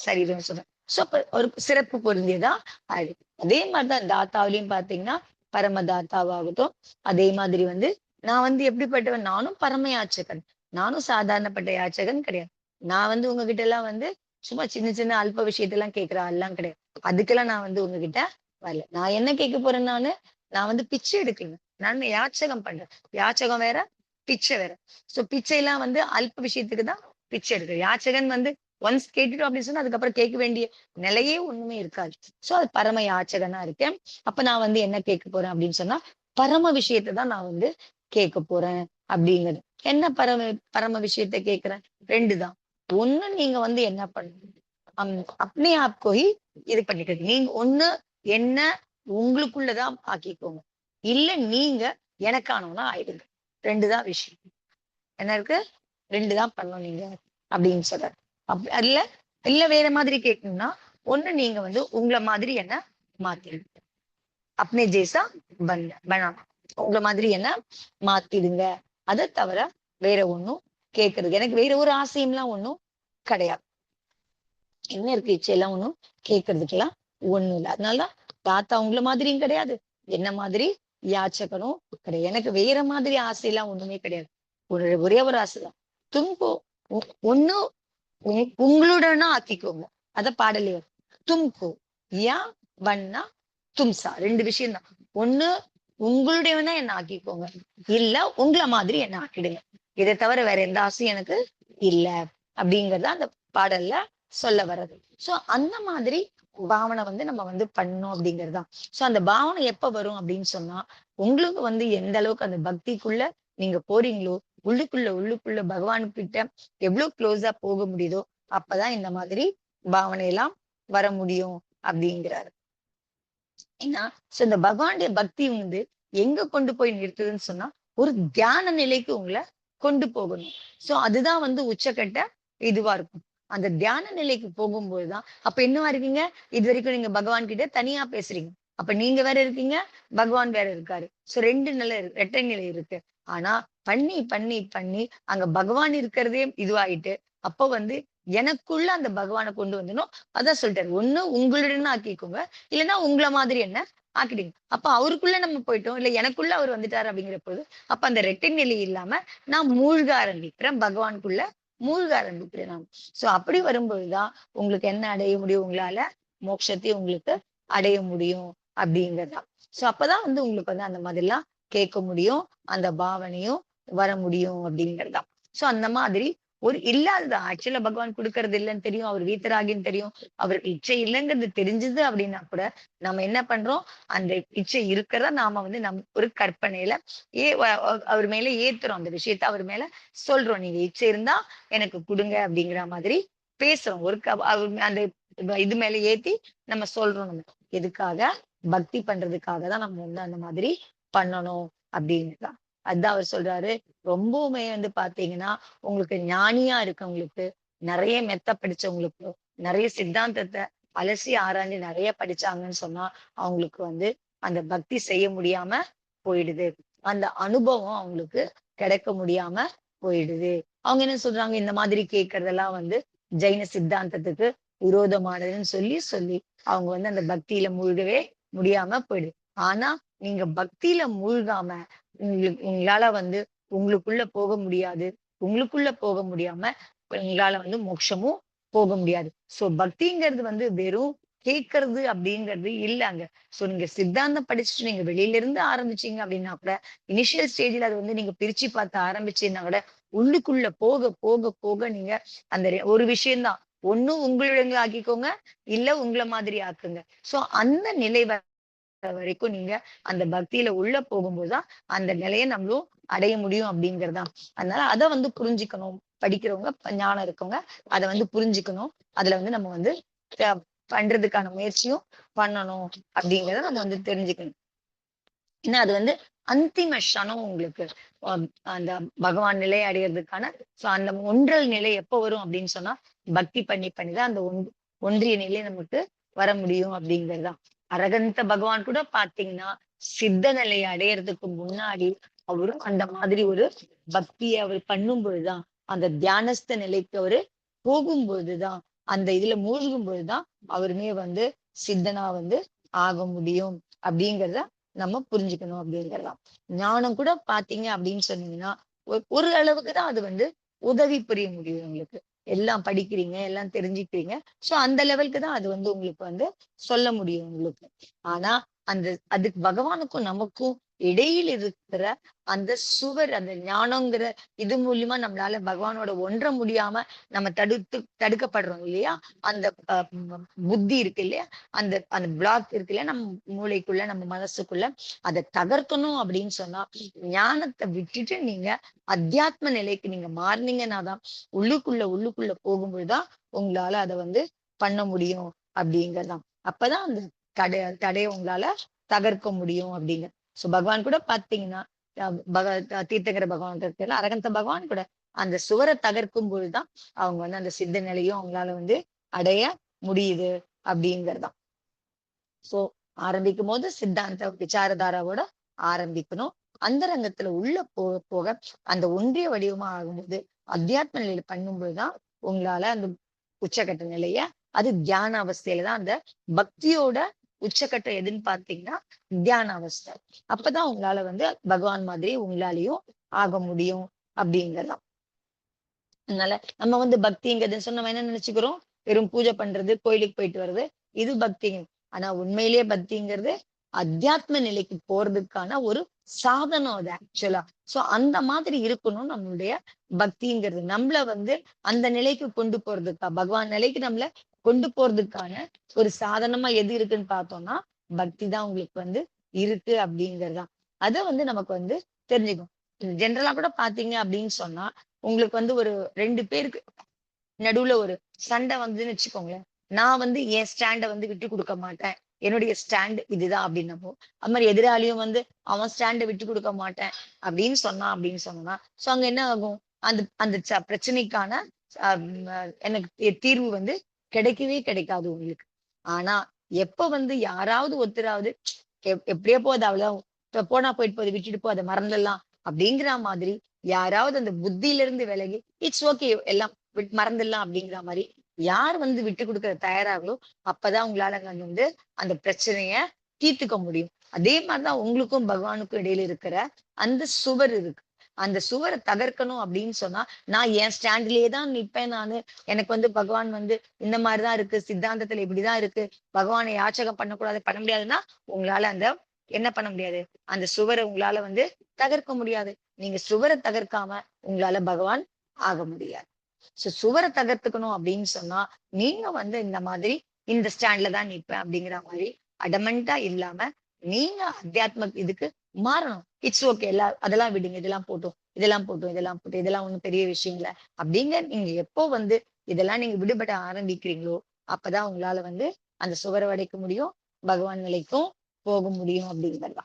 சரீரம் சொல்றேன். சோ ஒரு சிறப்பு பொருந்தியதா ஆயிடு. அதே மாதிரிதான் தாத்தாவிலையும் பாத்தீங்கன்னா பரம தாத்தாவாகட்டும், அதே மாதிரி வந்து நான் வந்து எப்படிப்பட்டவன், நானும் பரம யாச்சகன், நானும் சாதாரணப்பட்ட யாச்சகன் கிடையாது. நான் வந்து உங்ககிட்ட எல்லாம் வந்து சும்மா சின்ன சின்ன அல்ப விஷயத்தெல்லாம் கேட்கிற ஆள்லாம் கிடையாது. அதுக்கெல்லாம் நான் வந்து உங்ககிட்ட வரல. நான் என்ன கேட்க போறேன், நான் வந்து பிச்சை எடுக்கல, நான் யாச்சகம் பண்றேன். யாச்சகம் வேற, பிச்சை வேற. சோ பிச்சை எல்லாம் வந்து அல்ப விஷயத்துக்கு தான் பிச்சை எடுக்கிறேன். யாச்சகன் வந்து ஒன்ஸ் கேட்டுட்டோம் அப்படின்னு சொன்னா அதுக்கப்புறம் கேட்க வேண்டிய நிலையே ஒண்ணுமே இருக்காது. சோ அது பரம யாச்சகனா இருக்கேன். அப்ப நான் வந்து என்ன கேட்க போறேன் அப்படின்னு சொன்னா பரம விஷயத்தை தான் நான் வந்து கேட்க போறேன் அப்படிங்கிறது. என்ன பரம விஷயத்த கேட்கிறேன், ரெண்டு தான். ஒண்ணு நீங்க வந்து என்ன பண்ணணும், अपने आप को ही இது பண்ணிக்கிறது. நீங்க ஒண்ணு என்ன உங்களுக்குள்ளதான் ஆக்கிக்கோங்க, இல்ல நீங்க எனக்கானவனா ஆயிடுங்க. ரெண்டுதான் விஷயம். என்ன இருக்கு, ரெண்டுதான் பண்ணணும் நீங்க அப்படின்னு சொல்றாரு. இல்ல இல்ல வேற மாதிரி கேட்கணும்னா, ஒண்ணு நீங்க வந்து உங்களை மாதிரி என்ன மாத்திடுங்க, அப்னே ஜேசா பனா, உங்களை மாதிரி என்ன மாத்திடுங்க. அதை தவிர வேற ஒண்ணும் கேட்கறது எனக்கு வேற ஒரு ஆசையும்லாம் ஒண்ணும் கிடையாது. என்ன இருக்கு, இச்சையெல்லாம் ஒண்ணும் கேட்கறதுக்கெல்லாம் ஒண்ணும் இல்லை. அதனாலதான் தாத்தா உங்களை மாதிரியும் கிடையாது, என்ன மாதிரி யாச்சகனும் கிடையாது. எனக்கு வேற மாதிரி ஆசையெல்லாம் ஒண்ணுமே கிடையாது. ஒரே ஒரு ஆசைதான், தும்போ ஒண்ணு உங்களுடனா ஆக்கிக்கோங்க. அத பாடலே தும்கோ யா வண்ணா தும்சா, ரெண்டு விஷயம் தான். ஒண்ணு உங்களுடையவனா என்ன ஆக்கிக்கோங்க, இல்ல உங்களை மாதிரி என்ன ஆக்கிடுங்க. இதை தவிர வேற எந்த ஆசையும் எனக்கு இல்ல அப்படிங்கறத அந்த பாடல்ல சொல்ல வர்றது. சோ அந்த மாதிரி பாவனை வந்து நம்ம வந்து பண்ணோம் அப்படிங்கறதுதான். சோ அந்த பாவனை எப்ப வரும் அப்படின்னு சொன்னா, உங்களுக்கு வந்து எந்த அளவுக்கு அந்த பக்திக்குள்ள நீங்க போறீங்களோ, உள்ளுக்குள்ள பகவான் கிட்ட எவ்வளவு க்ளோஸா போக முடியுதோ அப்பதான் இந்த மாதிரி பாவனை எல்லாம் வர முடியும் அப்படிங்கிறாரு. ஏன்னா இந்த பகவானுடைய பக்தி வந்து எங்க கொண்டு போய் நிறுத்துதுன்னு சொன்னா ஒரு தியான நிலைக்கு உங்களை கொண்டு போகணும். சோ அதுதான் வந்து உச்சக்கட்ட இதுவா இருக்கும். அந்த தியான நிலைக்கு போகும்போதுதான் அப்ப என்னவா இருக்கீங்க, இது வரைக்கும் நீங்க பகவான் கிட்ட தனியா பேசுறீங்க, அப்ப நீங்க வேற இருக்கீங்க, பகவான் வேற இருக்காரு. சோ ரெண்டு நிலை, இரட்டை நிலை இருக்கு. ஆனா பண்ணி பண்ணி பண்ணி அங்க பகவான் இருக்கிறதே இதுவாயிட்டு அப்ப வந்து எனக்குள்ள அந்த பகவானை கொண்டு வந்துடும். அதான் சொல்லிட்டாரு, ஒண்ணு உங்களுடன் ஆக்கிக்கோங்க, இல்லைன்னா உங்களை மாதிரி என்ன ஆக்கிடுங்க. அப்ப அவருக்குள்ள நம்ம போயிட்டோம், இல்ல எனக்குள்ள அவர் வந்துட்டாரு அப்படிங்கிற போது அப்ப அந்த ரெட்டை நிலை இல்லாம நான் மூழ்க ஆரம்பிக்கிறேன், பகவானுக்குள்ள மூழ்க ஆரம்பிக்கிறேன் நான். சோ அப்படி வரும்பொழுதுதான் உங்களுக்கு என்ன அடைய முடியும், உங்களால மோட்சத்தை உங்களுக்கு அடைய முடியும் அப்படிங்கறதா. சோ அப்பதான் வந்து உங்களுக்கு வந்து அந்த மாதிரி எல்லாம் கேட்க முடியும், அந்த பாவனையும் வர முடியும் அப்படிங்கறதா. சோ அந்த மாதிரி ஒரு இல்லாதது ஆக்சுவலா பகவான் கொடுக்கறது இல்லைன்னு தெரியும், அவர் வீத்தராகின்னு தெரியும், அவருக்கு இச்சை இல்லைங்கிறது தெரிஞ்சது அப்படின்னா கூட நம்ம என்ன பண்றோம், அந்த இச்சை இருக்கிறதா நாம வந்து ஒரு கற்பனையில அவர் மேல ஏத்துறோம், அந்த விஷயத்த அவர் மேல சொல்றோம், நீங்க இச்சை இருந்தா எனக்கு கொடுங்க அப்படிங்கிற மாதிரி பேசுறோம். அந்த இது மேல ஏத்தி நம்ம சொல்றோம் நம்ம. எதுக்காக? பக்தி பண்றதுக்காக தான் நம்ம வந்து அந்த மாதிரி பண்ணணும் அப்படின்னு தான். அதான் அவர் சொல்றாரு. ரொம்பவுமே வந்து பார்த்தீங்கன்னா, உங்களுக்கு ஞானியா இருக்கவங்களுக்கு, நெறைய மெத்த படிச்சவங்களுக்கு, நெறைய சித்தாந்தத்த அலசி ஆராய்ஞ்சு நெறைய படிச்சாங்கன்னு சொன்னா, அவங்களுக்கு வந்து அந்த பக்தி செய்ய முடியாம போயிடுது. அந்த அனுபவம் அவங்களுக்கு கிடைக்க முடியாம போயிடுது. அவங்க என்ன சொல்றாங்க, இந்த மாதிரி கேட்கறதெல்லாம் வந்து ஜைன சித்தாந்தத்துக்கு விரோதமானதுன்னு சொல்லி சொல்லி அவங்க வந்து அந்த பக்தியில மூழ்கவே முடியாம போயிடுது. ஆனா, நீங்க பக்தியில மூழ்காம, உங்களால வந்து உங்களுக்குள்ள போக முடியாது. உங்களுக்குள்ள போக முடியாம, உங்களால வந்து மோட்சமும் போக முடியாது. சோ பக்திங்கிறது வந்து வெறும் கேட்கறது அப்படிங்கிறது இல்ல அங்க. சோ நீங்க சித்தாந்தம் படிச்சுட்டு நீங்க வெளியில இருந்து ஆரம்பிச்சீங்க அப்படின்னா கூட, இனிஷியல் ஸ்டேஜ்ல அத வந்து நீங்க பிரிச்சு பார்த்து ஆரம்பிச்சீங்கன்னா கூட, உள்ளுக்குள்ள போக போக போக நீங்க அந்த ஒரு விஷயம் தான். ஒண்ணு உங்களுடையவங்கள ஆக்கிக்கோங்க, இல்ல உங்கள மாதிரி ஆக்குங்க. சோ அந்த நிலை வரைக்கும் நீங்க அந்த பக்தியில உள்ள போகும்போது தான், அந்த நிலைய நம்மளும் அடைய முடியும் அப்படிங்கிறது தான். அதனால அத வந்து புரிஞ்சுக்கணும். படிக்கிறவங்க, ஞானம் இருக்கவங்க, அத வந்து புரிஞ்சுக்கணும். அதுல வந்து நம்ம வந்து அ பண்றதுக்கான முயற்சியும் பண்ணணும் அப்படிங்கிறத நம்ம வந்து தெரிஞ்சுக்கணும். ஏன்னா அது வந்து அந்திம க்ஷணம் உங்களுக்கு. அ அந்த பகவான் நிலை அடையறதுக்கான அந்த ஒன்றல் நிலை எப்ப வரும் அப்படின்னு சொன்னா, பக்தி பண்ணி பண்ணி தான் அந்த ஒன்றிய நிலை நமக்கு வர முடியும் அப்படிங்கிறது தான். அரகந்த பகவான் கூட பார்த்தீங்கன்னா, சித்த நிலையை அடையறதுக்கு முன்னாடி அவரும் அந்த மாதிரி ஒரு பக்திய அவர் பண்ணும்பொழுது தான், அந்த தியானஸ்த நிலைக்கு அவரு போகும்பொழுது தான், அந்த இதுல மூழ்கும்பொழுது தான் அவருமே வந்து சித்தனா வந்து ஆக முடியும் அப்படிங்கிறத நம்ம புரிஞ்சுக்கணும் அப்படிங்கிறதாம். ஞானம் கூட பார்த்தீங்க அப்படின்னு சொன்னீங்கன்னா, ஒரு அளவுக்கு தான் அது வந்து உதவி புரிய முடியும் உங்களுக்கு. எல்லாம் படிக்கிறீங்க, எல்லாம் தெரிஞ்சுக்கிறீங்க. சோ அந்த லெவலுக்கு தான் அது வந்து உங்களுக்கு வந்து சொல்ல முடியும் உங்களுக்கு. ஆனா, அந்த அதுக்கு பகவானுக்கும் நமக்கும் இடையில் இருக்கிற அந்த சுவர், அந்த ஞானங்கிற இது மூலியமா நம்மளால பகவானோட ஒன்ற முடியாம நம்ம தடுக்கப்படுறோம் இல்லையா? அந்த அ புத்தி இருக்கு இல்லையா? அந்த அந்த பிளாக் இருக்கு இல்லையா? நம்ம மூளைக்குள்ள, நம்ம மனசுக்குள்ள அத தகர்க்கணும் அப்படின்னு சொன்னா, ஞானத்த விட்டுட்டு நீங்க அத்தியாத்ம நிலைக்கு நீங்க மாறுனீங்கன்னா தான், உள்ளுக்குள்ள போகும்போது தான் உங்களால அத வந்து பண்ண முடியும் அப்படிங்கிறதாம். அப்பதான் அந்த தடைய உங்களால தகர்க்க முடியும் அப்படிங்க. சோ பகவான் கூட பார்த்தீங்கன்னா, அ பக தீர்த்தங்கர பகவான் இருக்கையில, அரகந்த பகவான் கூட அந்த சுவர தகர்க்கும் பொழுதுதான் அவங்க வந்து அந்த சித்த நிலையும் அவங்களால வந்து அடைய முடியுது அப்படிங்கிறதாம். சோ ஆரம்பிக்கும்போது சித்தாந்த விசாரதாராவோட ஆரம்பிக்கணும். அந்தரங்கத்துல உள்ள போக போக அந்த ஒன்றிய வடிவமா ஆகும்போது, அத்தியாத்ம நிலையில பண்ணும்போதுதான் உங்களால அந்த உச்சகட்ட நிலைய அது தியான அவஸ்தையில தான் அந்த பக்தியோட உச்சகட்டம் எதுன்னு பார்த்தீங்கன்னா, தியான அவஸ்தை. அப்பதான் உங்களால வந்து பகவான் மாதிரி உங்களாலயும் ஆக முடியும் அப்படிங்கிறதாம். அதனால நம்ம வந்து பக்திங்கிறது சொன்னா நம்ம என்ன நினைச்சுக்கிறோம்? வெறும் பூஜை பண்றது, கோயிலுக்கு போயிட்டு வர்றது, இது பக்திங்க. ஆனா உண்மையிலேயே பக்திங்கிறது அத்தியாத்ம நிலைக்கு போறதுக்கான ஒரு சாதனம் அது ஆக்சுவலா. சோ அந்த மாதிரி இருக்கணும் நம்மளுடைய பக்திங்கிறது. நம்மள வந்து அந்த நிலைக்கு கொண்டு போறதுக்கா, பகவான் நிலைக்கு நம்மள கொண்டு போறதுக்கான ஒரு சாதனமா எது இருக்குன்னு பார்த்தோம்னா, பக்தி தான் உங்களுக்கு வந்து இருக்கு அப்படிங்கிறது தான். அத வந்து நமக்கு வந்து தெரிஞ்சுக்கணும். ஜெனரலா கூட பார்த்தீங்க அப்படின்னு சொன்னா, உங்களுக்கு வந்து ஒரு 2 பேருக்கு நடுவுல ஒரு சண்டை வந்ததுன்னு வச்சுக்கோங்களேன். நான் வந்து என் ஸ்டாண்ட வந்து விட்டு குடுக்க மாட்டேன். என்னுடைய ஸ்டாண்ட் இதுதான் அப்படின்னப்போ, அது மாரி எதிராளியும் வந்து அவன் ஸ்டாண்ட விட்டு குடுக்க மாட்டேன் அப்படின்னு சொன்னான் அப்படின்னு சொன்னா, சோ அங்க என்ன ஆகும்? அந்த அந்த பிரச்சனைக்கான அ எனக்கு தீர்வு வந்து கிடைக்கவே கிடைக்காது உங்களுக்கு. ஆனா, எப்ப வந்து யாராவது ஒருத்தராவது எப்படியோ போது அவ்வளவுதான். போனா போயிட்டு போகுது விட்டுட்டு போ அத மறந்துடலாம் அப்படிங்கிற மாதிரி யாராவது அந்த புத்தியில இருந்து விலகி இட்ஸ் ஓகே எல்லாம் மறந்துடலாம் அப்படிங்கிற மாரி யார் வந்து விட்டு கொடுக்க தயாராகளோ அப்பதான் உங்களால அங்க வந்து அந்த பிரச்சனைய தீர்த்துக்க முடியும். அதே மாதிரிதான் உங்களுக்கும் பகவானுக்கும் இடையில இருக்கிற அந்த சுவர் இருக்கு. அந்த சுவரை தகர்க்கணும் அப்படின்னு சொன்னா நான் என் ஸ்டாண்ட்லயே தான் நிப்பேன் நானு. எனக்கு வந்து பகவான் வந்து இந்த மாதிரிதான் இருக்கு, சித்தாந்தத்துல இப்படிதான் இருக்கு, பகவானை யாச்சகம் பண்ணக்கூடாது பண்ண முடியாதுன்னா உங்களால அந்த என்ன பண்ண முடியாது, அந்த சுவர உங்களால வந்து தகர்க்க முடியாது. நீங்க சுவர தகர்க்காம உங்களால பகவான் ஆக முடியாது. சுவர தகர்த்துக்கணும் அப்படின்னு சொன்னா, நீங்க வந்து இந்த மாதிரி இந்த ஸ்டாண்ட்ல தான் நிப்பேன் அப்படிங்கிற மாரி அடமென்ட்டா இல்லாம, நீங்க அத்தியாத்ம இதுக்கு மாறணும். இட்ஸ் ஓகே அதெல்லாம் விடுங்க. இதெல்லாம் போட்டும், இதெல்லாம் போட்டும், இதெல்லாம் போட்டும், இதெல்லாம் ஒண்ணும் பெரிய விஷயம் இல்ல. அப்படிங்க நீங்க எப்போ வந்து இதெல்லாம் நீங்க விடுபட ஆரம்பிக்கிறீங்களோ அப்பதான் உங்களால வந்து அந்த சுகரை உடைக்க முடியும், பகவான் நிலைக்கும் போக முடியும் அப்படிங்கிறதா.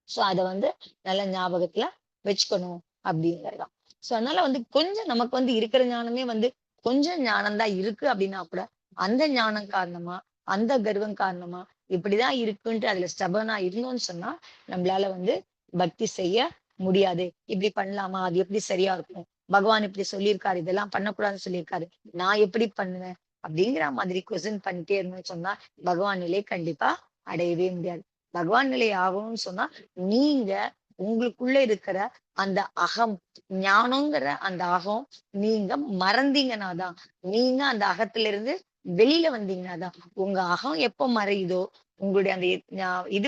சோ அத வந்து நல்ல ஞாபகத்துல வச்சுக்கணும் அப்படிங்கிறதுதான். சோ அதனால வந்து கொஞ்சம் நமக்கு வந்து இருக்கிற ஞானமே வந்து கொஞ்சம் ஞானம் தான் இருக்கு அப்படின்னா கூட, அந்த ஞானம் காரணமா, அந்த கர்வம் காரணமா, இப்படிதான் இருக்குன்ட்டு அதுல ஸ்டபர்னா இருந்தோம்னு சொன்னா, நம்மளால வந்து பக்தி செய்ய முடியாது. இப்படி பண்ணலாமா? அது எப்படி சரியா இருக்கும்? பகவான் இப்படி சொல்லியிருக்காரு, இதெல்லாம் பண்ணக்கூடாதுன்னு சொல்லியிருக்காரு. நான் எப்படி பண்ணுவேன்? அப்படிங்கிற மாதிரி கொஸ்டின் பண்ணிட்டே இருந்தோம்னு சொன்னா, பகவான் நிலை கண்டிப்பா அடையவே முடியாது. பகவான் நிலை ஆகணும்னு சொன்னா, நீங்க உங்களுக்குள்ள இருக்கிற அந்த அகம், ஞானங்கிற அந்த அகம் நீங்க மறந்தீங்கன்னா தான், நீங்க அந்த அகத்துல இருந்து வெளியில வந்தீங்கன்னா தான், உங்க அகம் எப்ப மறையுதோ, உங்களுடைய அந்த இது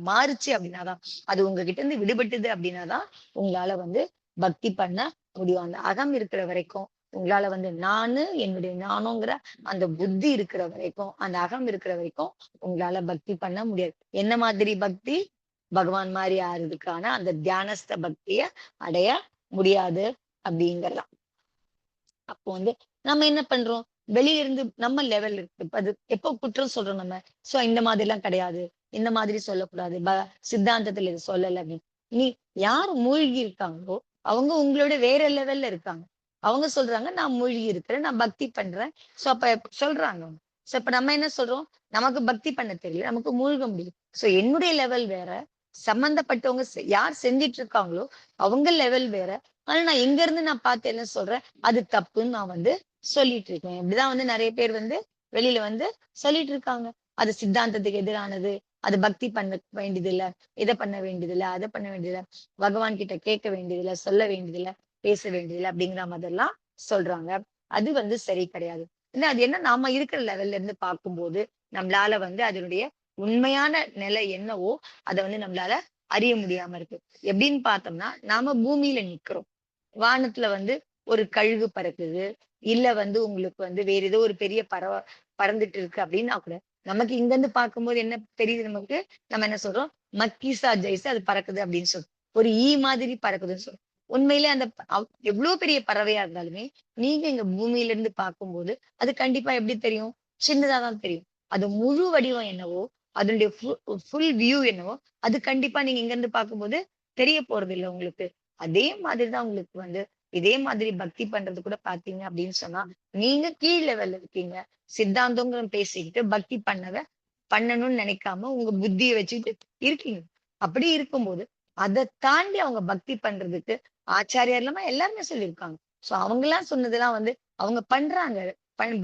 மாறுச்சு அப்படின்னாதான், அது உங்ககிட்ட இருந்து விடுபட்டது அப்படின்னாதான், உங்களால வந்து பக்தி பண்ண முடியும். அந்த அகம் இருக்கிற வரைக்கும் உங்களால வந்து நானு, என்னுடைய ஞானங்கிற அந்த புத்தி இருக்கிற வரைக்கும், அந்த அகம் இருக்கிற வரைக்கும் உங்களால பக்தி பண்ண முடியாது. என்ன மாதிரி பக்தி? பகவான் மாரி ஆறதுக்கான அந்த தியானஸ்த பக்திய அடைய முடியாது அப்படிங்கிறலாம். அப்போ வந்து நம்ம என்ன பண்றோம்? வெளிய இருந்து நம்ம லெவல் இருக்கு. இப்ப அது எப்போ குற்றம் சொல்றோம் நம்ம? சோ இந்த மாதிரிலாம் கிடையாது. இந்த மாதிரி சொல்லக்கூடாது. சித்தாந்தத்துல இது சொல்லல அப்படின்னு. நீ யார் மூழ்கி இருக்காங்களோ, அவங்க உங்களோட வேற லெவல்ல இருக்காங்க. அவங்க சொல்றாங்க, நான் மூழ்கி இருக்கிறேன். நான் பக்தி பண்றேன். சோ அப்ப சொல்றாங்க அவங்க. சோ இப்ப நம்ம என்ன சொல்றோம்? நமக்கு பக்தி பண்ண தெரியல. நமக்கு மூழ்க முடியும். சோ என்னுடைய லெவல் வேற. சம்பந்தப்பட்டவங்க யார் செஞ்சுட்டு இருக்காங்களோ, அவங்க லெவல் வேற. ஆனா நான் எங்க இருந்து நான் பார்த்து என்ன சொல்றேன்? அது தப்புன்னு நான் வந்து சொல்லிட்டு இருக்கேன். இப்படிதான் வந்து நெறைய பேர் வந்து வெளியில வந்து சொல்லிட்டு இருக்காங்க. அது சித்தாந்தத்துக்கு எதிரானது. அது பக்தி பண்ண வேண்டியதில்ல. இத பண்ண வேண்டியதில்ல. அத பண்ண வேண்டியதில்ல. பகவான் கிட்ட கேட்க வேண்டியதில்ல. சொல்ல வேண்டியதில்ல. பேச வேண்டியதில்ல. அப்படிங்கிற மாதிரிலாம் சொல்றாங்க. அது வந்து சரி கிடையாது. ஏன்னா அது என்ன நாம இருக்கிற லெவல்ல இருந்து பார்க்கும்போது, நம்மளால வந்து அதனுடைய உண்மையான நிலை என்னவோ, அத வந்து நம்மளால அறிய முடியாம இருக்கு. எப்படின்னு பார்த்தோம்னா, நாம பூமியில நிக்கிறோம். வானத்துல வந்து ஒரு கழுகு பறக்குது. இல்ல வந்து உங்களுக்கு வந்து வேற ஏதோ ஒரு பெரிய பறவை பறந்துட்டு இருக்கு அப்படின்னா கூட, நமக்கு இங்க இருந்து பார்க்கும்போது என்ன தெரியுது நமக்கு? நம்ம என்ன சொல்றோம்? மக்கீசா ஜெய்ஸா அது பறக்குது அப்படின்னு சொல்றோம். ஒரு மாதிரி பறக்குதுன்னு சொல்றோம். உண்மையிலே அந்த எவ்வளவு பெரிய பறவையா இருந்தாலுமே, நீங்க இங்க பூமியில இருந்து பார்க்கும்போது, அது கண்டிப்பா எப்படி தெரியும்? சின்னதா தான் தெரியும். அது முழு வடிவம் என்னவோ, அதனுடைய ஃபுல் வியூ என்னவோ, அது கண்டிப்பா நீங்க இங்க இருந்து பார்க்கும்போது தெரிய போறதில்ல உங்களுக்கு. அதே மாதிரி தான் உங்களுக்கு வந்து இதே மாதிரி பக்தி பண்றது கூட பார்த்தீங்க அப்படின்னு சொன்னா, நீங்க கீழ் லெவல்ல இருக்கீங்க. சித்தாந்தங்கிற பேசிக்கிட்டு பக்தி பண்ணணும்னு நினைக்காம உங்க புத்திய வச்சுக்கிட்டு இருக்கீங்க. அப்படி இருக்கும்போது, அத தாண்டி அவங்க பக்தி பண்றதுக்கு ஆச்சாரியார் இல்லாம எல்லாருமே சொல்லியிருக்காங்க. சோ அவங்கலாம் சொன்னதெல்லாம் வந்து அவங்க பண்றாங்க.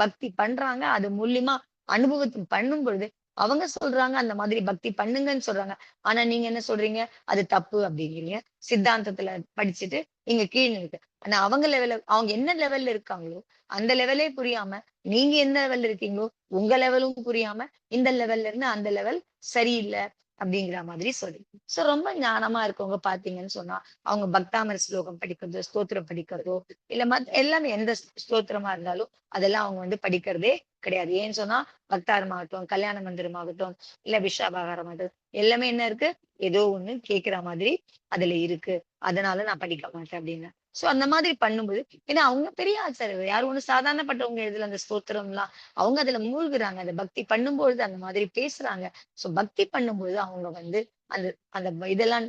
பக்தி பண்றாங்க. அது மூலியமா அனுபவத்துக்கு பண்ணும் பொழுது, அவங்க சொல்றாங்க அந்த மாதிரி பக்தி பண்ணுங்கன்னு சொல்றாங்க. ஆனா நீங்க என்ன சொல்றீங்க? அது தப்பு அப்படிங்கிறீங்க. சித்தாந்தத்துல படிச்சுட்டு இங்க கீழ இருக்கு. ஆனா அவங்க லெவல்ல அவங்க என்ன லெவல்ல இருக்காங்களோ, அந்த லெவலே புரியாம, நீங்க எந்த லெவல்ல இருக்கீங்களோ, உங்க லெவலும் புரியாம, இந்த லெவல்ல இருந்து அந்த லெவல் சரியில்ல அப்படிங்கிற மாதிரி சொல்லி. சோ ரொம்ப ஞானமா இருக்கவங்க பார்த்தீங்கன்னு சொன்னா, அவங்க பக்தாமர ஸ்லோகம் படிக்கிறதோ, ஸ்தோத்திரம் படிக்கிறதோ, இல்ல எல்லாமே எந்த ஸ்தோத்திரமா இருந்தாலும், அதெல்லாம் அவங்க வந்து படிக்கிறதே கிடையாது. ஏன்னு சொன்னா, பக்தாரமாகட்டும், கல்யாண மந்திரமாகட்டும், இல்ல விஷாபகாரமாகட்டும், எல்லாமே என்ன இருக்கு? ஏதோ ஒண்ணு கேட்கிற மாதிரி அதுல இருக்கு. அதனால நான் படிக்க மாட்டேன் அப்படின்னு. சோ அந்த மாதிரி பண்ணும்போது ஏன்னா அவங்க பெரிய ஆச்சாரியர். யாரும் ஒண்ணும் சாதாரணப்பட்டவங்க எழுதல அந்த ஸ்தோத்திரம்லாம். அவங்க அதுல மூழ்குறாங்க. அந்த பக்தி பண்ணும்பொழுது அந்த மாதிரி பேசுறாங்க. சோ பக்தி பண்ணும்போது அவங்க வந்து அந்த அந்த இதெல்லாம்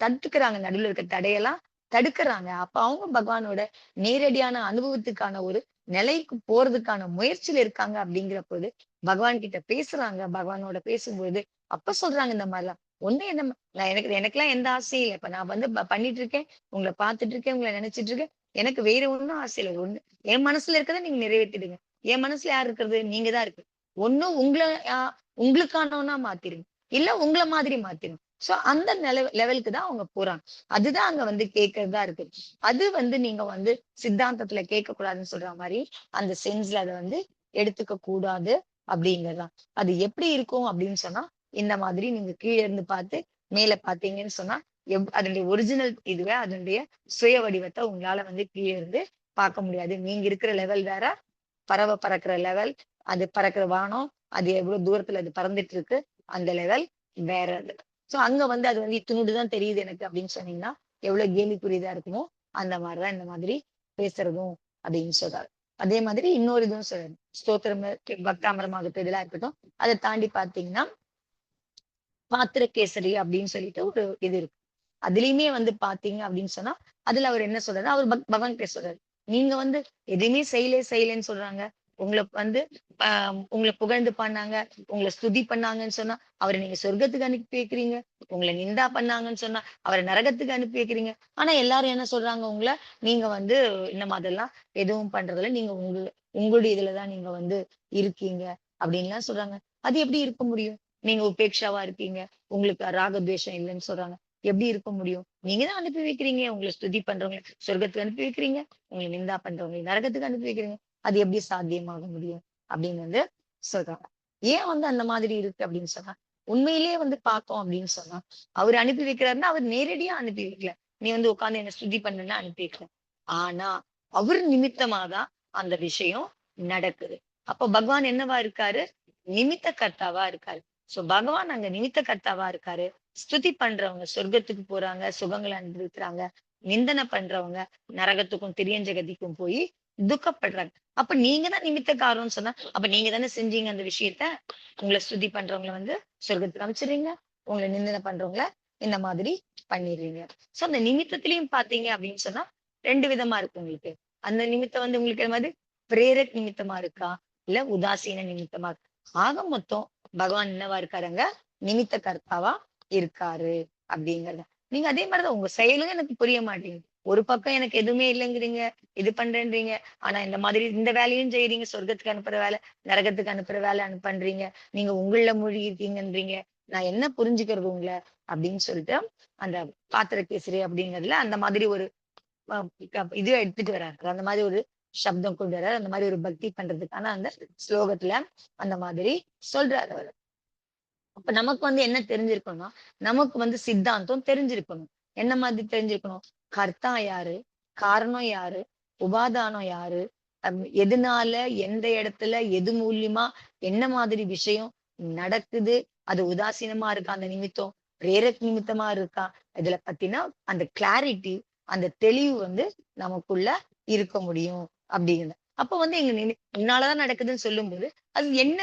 தடுத்துக்கிறாங்க. நடுவுல இருக்க தடையெல்லாம் தடுக்குறாங்க. அப்ப அவங்க பகவானோட நேரடியான அனுபவத்துக்கான ஒரு நிலைக்கு போறதுக்கான முயற்சியில இருக்காங்க அப்படிங்கிற போது, பகவான் கிட்ட பேசுறாங்க. பகவானோட பேசும்போது, அப்ப சொல்றாங்க இந்த மாரிலாம். ஒண்ணு என்ன நான் எனக்கெல்லாம் எந்த ஆசையும் இல்ல. இப்ப நான் வந்து பண்ணிட்டு இருக்கேன். உங்கள பார்த்துட்டு இருக்கேன். உங்கள நினைச்சுட்டு இருக்கேன். எனக்கு வேற ஒண்ணும் ஆசை இல்ல. ஒண்ணு என் மனசுல இருக்கிறத நீங்க நிறைவேத்திடுங்க. என் மனசுல யார் இருக்கிறது? நீங்க தான் இருக்கு. ஒண்ணு உங்கள அ உங்களுக்கானவனா மாத்திருங்க. இல்ல உங்கள மாதிரி மாத்திருங்க. சோ அந்த லெவலுக்கு தான் அவங்க போறாங்க. அதுதான் அங்க வந்து கேட்கறதா இருக்கு. அது வந்து நீங்க வந்து சித்தாந்தத்துல கேட்கக்கூடாதுன்னு சொல்ற மாரி, அந்த சென்ஸ்ல அத வந்து எடுத்துக்க கூடாது அப்படிங்கிறதுதான். அது எப்படி இருக்கும் அப்படின்னு சொன்னா, இந்த மாதிரி நீங்க கீழ இருந்து பார்த்து, மேல பார்த்தீங்கன்னு சொன்னா, அதனுடைய ஒரிஜினல் இதுவே அதனுடைய சுய வடிவத்த உங்களால வந்து கீழ இருந்து பார்க்க முடியாது. நீங்க இருக்கிற லெவல் வேற, பறவை பறக்கிற லெவல், அது பறக்கிற வானம், அது எவ்வளவு தூரத்துல அது பறந்துட்டு இருக்கு, அந்த லெவல் வேற அது. சோ அங்க வந்து அது வந்து இத்துணூண்டு தான் தெரியுது எனக்கு அப்படின்னு சொன்னீங்கன்னா, எவ்வளவு கேலிக்குரியதா இருக்குமோ, அந்த மாரிதான் இந்த மாதிரி பேசுறதும் அப்படின்னு சொல்றாரு. அதே மாதிரி இன்னொரு இதுவும் சொல்றாரு. ஸ்தோத்திரம் பக்தாமரமாகட்டும் இதெல்லாம் இருக்கட்டும். அதை தாண்டி பாத்தீங்கன்னா பாத்திரகேசரி அப்படின்னு சொல்லிட்டு ஒரு இது இருக்கு. அதுலயுமே வந்து பாத்தீங்க அப்படின்னு சொன்னா, அதுல அவர் என்ன சொல்றாரு, அவர் பகவான் கிட்ட சொல்றாரு. நீங்க வந்து எதுவுமே செய்யலைன்னு சொல்றாங்க. உங்கள வந்து உங்கள புகழ்ந்து பண்ணாங்க, உங்கள ஸ்துதி பண்ணாங்கன்னு சொன்னா, அவர நீங்க சொர்க்கத்துக்கு அனுப்பி வைக்கிறீங்க. உங்கள நிந்தா பண்ணாங்கன்னு சொன்னா, அவர நரகத்துக்கு அனுப்பி வைக்கிறீங்க. ஆனா எல்லாரும் என்ன சொல்றாங்க உங்கள, நீங்க வந்து இந்த மாதிரிலாம் எதுவும் பண்றதில்ல. நீங்க உங்களுடைய இதுல தான் நீங்க வந்து இருக்கீங்க அப்படின்லாம் சொல்றாங்க. அது எப்படி இருக்க முடியும்? நீங்க உபேட்சாவா இருக்கீங்க. உங்களுக்கு ராகத்வேஷம் இல்லைன்னு சொல்றாங்க. எப்படி இருக்க முடியும்? நீங்க தான் அனுப்பி வைக்கிறீங்க. உங்கள ஸ்துதி பண்றவங்கள சொர்க்கத்துக்கு அனுப்பி வைக்கிறீங்க. உங்கள நிந்தா பண்றவங்கள நரகத்துக்கு அனுப்பி வைக்கிறீங்க. அது எப்படி சாத்தியமாக முடியும்? அப்படின்னு வந்து சொல்றாங்க. ஏன் வந்து அந்த மாதிரி இருக்கு அப்படின்னு சொன்னா, உண்மையிலேயே வந்து பார்த்தோம் அப்படின்னு சொன்னா, அவரு அனுப்பி வைக்கிறாருன்னா, அவர் நேரடியா அனுப்பி வைக்கல. நீ வந்து உட்கார்ந்து என்ன ஸ்துதி பண்ணுன்னா அனுப்பி வைக்கல. ஆனா, அவர் நிமித்தமா தான் அந்த விஷயம் நடக்குது. அப்போ பகவான் என்னவா இருக்காரு? நிமித்த கர்த்தாவா இருக்காரு. சோ பகவான் அங்க நிமித்த கர்த்தாவா இருக்காரு. ஸ்துதி பண்றவங்க சொர்க்கத்துக்கு போறாங்க, சுகங்கள அனுபவிக்கிறாங்க. நிந்தனை பண்றவங்க நரகத்துக்கும், திரியஞ்ச கதிக்கும் போய் துக்கப்படுறாங்க. அப்ப நீங்க தான் நிமித்த காரணம்னு சொன்னா, அப்ப நீங்க தானே செஞ்சீங்க அந்த விஷயத்த. உங்கள ஸ்துதி பண்றவங்கள வந்து சொர்க்கத்துக்கு அனுப்பிச்சுடுறீங்க. உங்கள நிந்தனை பண்றவங்கள இந்த மாதிரி பண்ணிடுறீங்க. சோ அந்த நிமித்தத்திலயும் பார்த்தீங்க அப்படின்னு சொன்னா 2 விதமா இருக்கு உங்களுக்கு. அந்த நிமித்தம் வந்து உங்களுக்கு என்ன மாதிரி பிரேரக் நிமித்தமா இருக்கா? இல்ல உதாசீன நிமித்தமா இருக்கா? ஆக மொத்தம் பகவான் என்னவா இருக்காருங்க? நிமித்த கர்த்தாவா இருக்காரு அப்படிங்கிறது. நீங்க அதே மாதிரிதான் உங்க செயலும் எனக்கு புரிய மாட்டேங்குது. ஒரு பக்கம் எனக்கு எதுவுமே இல்லைங்கிறீங்க, இது பண்றேன்றீங்க. ஆனா இந்த மாதிரி இந்த வேலையும் செய்றீங்க. சொர்க்கத்துக்கு அனுப்புற வேலை, நரகத்துக்கு அனுப்புற வேலை பண்றீங்க. நீங்க உங்கள்ல மூழ்கி இருக்கீங்கன்றீங்க. நான் என்ன புரிஞ்சுக்கிறது உங்கள? அப்படின்னு சொல்லிட்டு அந்த பாத்திர கேசரி அப்படிங்கிறதுல அந்த மாதிரி ஒரு அ இது எடுத்துட்டு வராரு. அந்த மாதிரி ஒரு சப்தம் கொண்டு வராரு. அந்த மாதிரி ஒரு பக்தி பண்றதுக்கான அந்த ஸ்லோகத்துல அந்த மாதிரி சொல்றாரு அவரு. அப்ப நமக்கு வந்து என்ன தெரிஞ்சிருக்கணும்னா, நமக்கு வந்து சித்தாந்தம் தெரிஞ்சிருக்கணும். என்ன மாதிரி தெரிஞ்சிருக்கணும்? கர்த்தா யாரு? காரணம் யாரு? உபாதானம் யாரு? எதுனால, எந்த இடத்துல, எது மூலியமா, என்ன மாதிரி விஷயம் நடக்குது? அது உதாசீனமா இருக்கா அந்த நிமித்தம்? பிரேரக் நிமித்தமா இருக்கா? இதுல பத்தினா அந்த கிளாரிட்டி, அந்த தெளிவு வந்து நமக்குள்ள இருக்க முடியும் அப்படின்னு. அப்ப வந்து எங்க உன்னாலதான் நடக்குதுன்னு சொல்லும்போது, அது என்ன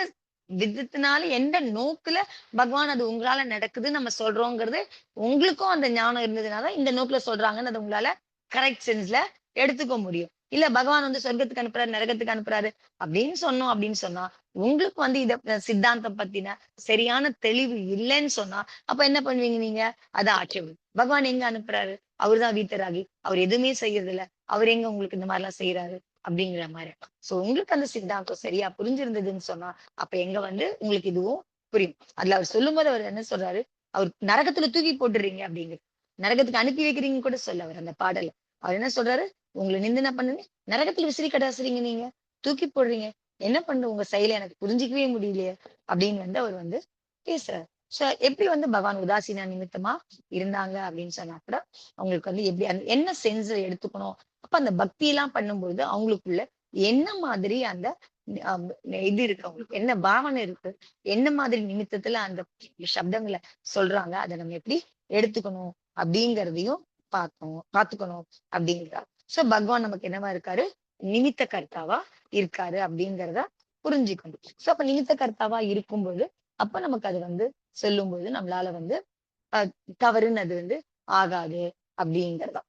விதத்தினால எந்த நோக்குல பகவான் அது உங்களால நடக்குதுன்னு நம்ம சொல்றோங்கிறது, உங்களுக்கும் அந்த ஞானம் இருந்ததுனா தான் இந்த நோக்குல சொல்றாங்கன்னு அத உங்களால கரெக்ட் சென்ஸ்ல எடுத்துக்க முடியும். இல்ல பகவான் வந்து சொர்க்கத்துக்கு அனுப்புறாரு, நரகத்துக்கு அனுப்புறாரு அப்படின்னு சொன்னோம் அப்படின்னு சொன்னா, உங்களுக்கு வந்து இத சித்தாந்தம் பத்தின சரியான தெளிவு இல்லன்னு சொன்னா, அப்ப என்ன பண்ணுவீங்க நீங்க? அத ஆட்சேபம். பகவான் எங்க அனுப்புறாரு? அவரு தான் வீட்டராகி. அவர் எதுவுமே செய்யறதில்ல. அவர் எங்க உங்களுக்கு இந்த மாரிலாம் செய்றாரு? அப்படிங்கிற மாரி. சோ உங்களுக்கு அந்த சித்தாந்தம் சரியா புரிஞ்சிருந்ததுன்னு சொன்னா, அப்ப எங்க வந்து உங்களுக்கு இதுவும் புரியும். அதுல அவர் சொல்லும்போது அவர் என்ன சொல்றாரு? அவர் நரகத்துல தூக்கி போட்டுறீங்க அப்படிங்கிறாரு. நரகத்துக்கு அனுப்பி வைக்கிறீங்கன்னு கூட சொல்ல அவர் அந்த பாடல்ல. அவர் என்ன சொல்றாரு? உங்கள நிந்தனை பண்ணுங்க. நரகத்துல விசிறி கடாசுறீங்க நீங்க. தூக்கி போடுறீங்க. என்ன பண்ண உங்க செயல எனக்கு புரிஞ்சுக்கவே முடியலையே! அப்படின்னு வந்து அவர் வந்து பேசுறாரு. சோ எப்படி வந்து பகவான் உதாசீன நிமித்தமா இருந்தாங்க அப்படின்னு சொன்னா கூட, அவங்களுக்கு வந்து எப்படி என்ன சென்ஸ்ல எடுத்துக்கணும். அப்ப அந்த பக்தியெல்லாம் பண்ணும்பொழுது அவங்களுக்குள்ள என்ன மாதிரி அந்த அம் இது இருக்கு அவங்களுக்கு. என்ன பாவனை இருக்கு. என்ன மாதிரி நிமித்தத்துல அந்த சப்தங்கள சொல்றாங்க. அத நம்ம எப்படி எடுத்துக்கணும் அப்படிங்கிறதையும் பார்த்துக்கணும் அப்படிங்கிறார். சோ பகவான் நமக்கு என்னவா இருக்காரு? நிமித்த கர்த்தாவா இருக்காரு அப்படிங்கிறத புரிஞ்சுக்கணும். சோ அப்ப நிமித்த கர்த்தாவா இருக்கும்போது, அப்ப நமக்கு அது வந்து சொல்லும்போது நம்மளால வந்து அ தவறுன்னு அது வந்து ஆகாது அப்படிங்கிறது.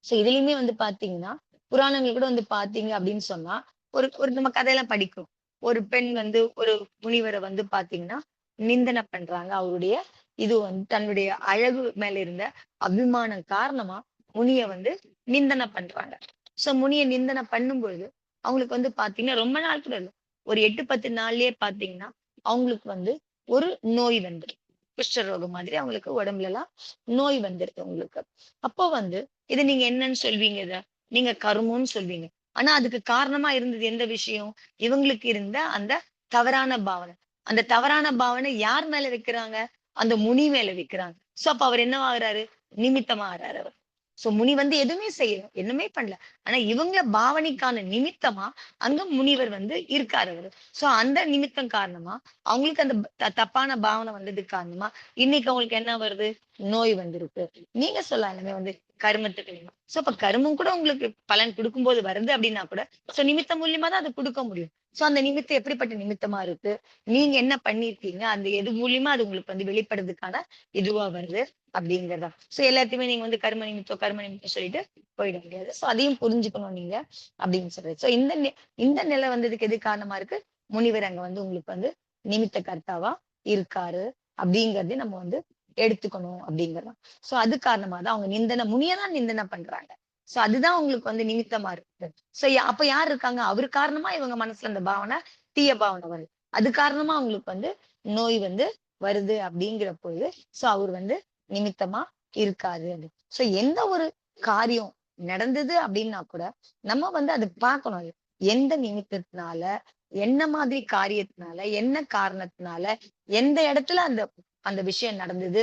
சோ இதுலயுமே வந்து பாத்தீங்கன்னா, புராணங்கள் கூட வந்து பாத்தீங்க அப்படின்னு சொன்னா, ஒரு ஒரு நம்ம கதையெல்லாம் படிக்கிறோம். ஒரு பெண் வந்து ஒரு முனிவர வந்து பாத்தீங்கன்னா, நிந்தனை பண்றாங்க. அவருடைய இது வந்து தன்னுடைய அழகு மேல இருந்த அபிமானம் காரணமா முனிய வந்து நிந்தனை பண்றாங்க. சோ முனிய நிந்தனை பண்ணும்பொழுது, அவங்களுக்கு வந்து பாத்தீங்கன்னா, ரொம்ப நாள் கூட இல்ல. ஒரு 8, 10 நாள்லயே பாத்தீங்கன்னா, அவங்களுக்கு வந்து ஒரு நோய் வந்துரும். குஷ்டரோகம் மாதிரி அவங்களுக்கு உடம்புலலாம் நோய் வந்துருது அவங்களுக்கு. அப்போ வந்து இத நீங்க என்னன்னு சொல்வீங்க இத? நீங்க கருமம்ன்னு சொல்வீங்க. ஆனா அதுக்கு காரணமா இருந்தது எந்த விஷயம்? இவங்களுக்கு இருந்த அந்த தவறான பாவனை. அந்த தவறான பாவனை யார் மேல வைக்கிறாங்க? அந்த முனி மேல வைக்கிறாங்க. சோ அப்ப அவர் என்னவாகுறாரு? நிமித்தமா ஆறாரு அவர். சோ முனி வந்து எதுவுமே செய்யல. ஒண்ணுமே பண்ணல. ஆனா இவங்க பாவனைக்கான நிமித்தமா அங்க முனிவர் வந்து இருக்காரு அவரு. சோ அந்த நிமித்தம் காரணமா அவங்களுக்கு அந்த தப்பான பாவனை வந்ததுக்கு காரணமா இன்னைக்கு அவங்களுக்கு என்ன வருது? நோய் வந்திருக்கு. நீங்க சொல்லலாம் எல்லாமே வந்து கருமத்துக்கு சோ அப்ப கருமம் கூட உங்களுக்கு பலன் கொடுக்கும்போது வருது அப்படின்னா கூட சோ நிமித்தம் மூலியமா தான் அது கொடுக்க முடியும். சோ அந்த நிமித்தம் எப்படிப்பட்ட நிமித்தமா இருக்கு, நீங்க என்ன பண்ணிருக்கீங்க, அந்த எது மூலியமா அது உங்களுக்கு வந்து வெளிப்படுறதுக்கான இதுவா வருது அப்படிங்கிறதா. சோ எல்லாத்தையுமே நீங்க வந்து கர்ம நிமித்தம் சொல்லிட்டு போயிட முடியாது. சோ அதையும் புரிஞ்சுக்கணும் நீங்க அப்படின்னு சொல்றது. சோ இந்த நிலை வந்ததுக்கு எது காரணமா இருக்கு, முனிவர் அங்க வந்து உங்களுக்கு வந்து நிமித்த கர்த்தாவா இருக்காரு அப்படிங்கறதையும் நம்ம வந்து எடுத்துக்கணும் அப்படிங்கறதான். சோ அது காரணமா தான் அவங்க முனியதான் நிந்தனை பண்றாங்க. சோ அதுதான் உங்களுக்கு வந்து நிமித்தமா இருக்கு. சோ அப்ப யார் இருக்காங்க, அவரு காரணமா இவங்க மனசுல அந்த பாவனை, தீய பாவனை வருது. அது காரணமா அவங்களுக்கு வந்து நோய் வந்து வருது அப்படிங்கிற பொழுது சோ அவர் வந்து நிமித்தமா இருக்காது. சோ எந்த ஒரு காரியம் நடந்தது அப்படின்னா கூட நம்ம வந்து அதை பார்க்கணும். அது எந்த நிமித்தத்தினால, என்ன மாதிரி காரியத்தினால, என்ன காரணத்தினால, எந்த இடத்துல அந்த அந்த விஷயம் நடந்தது,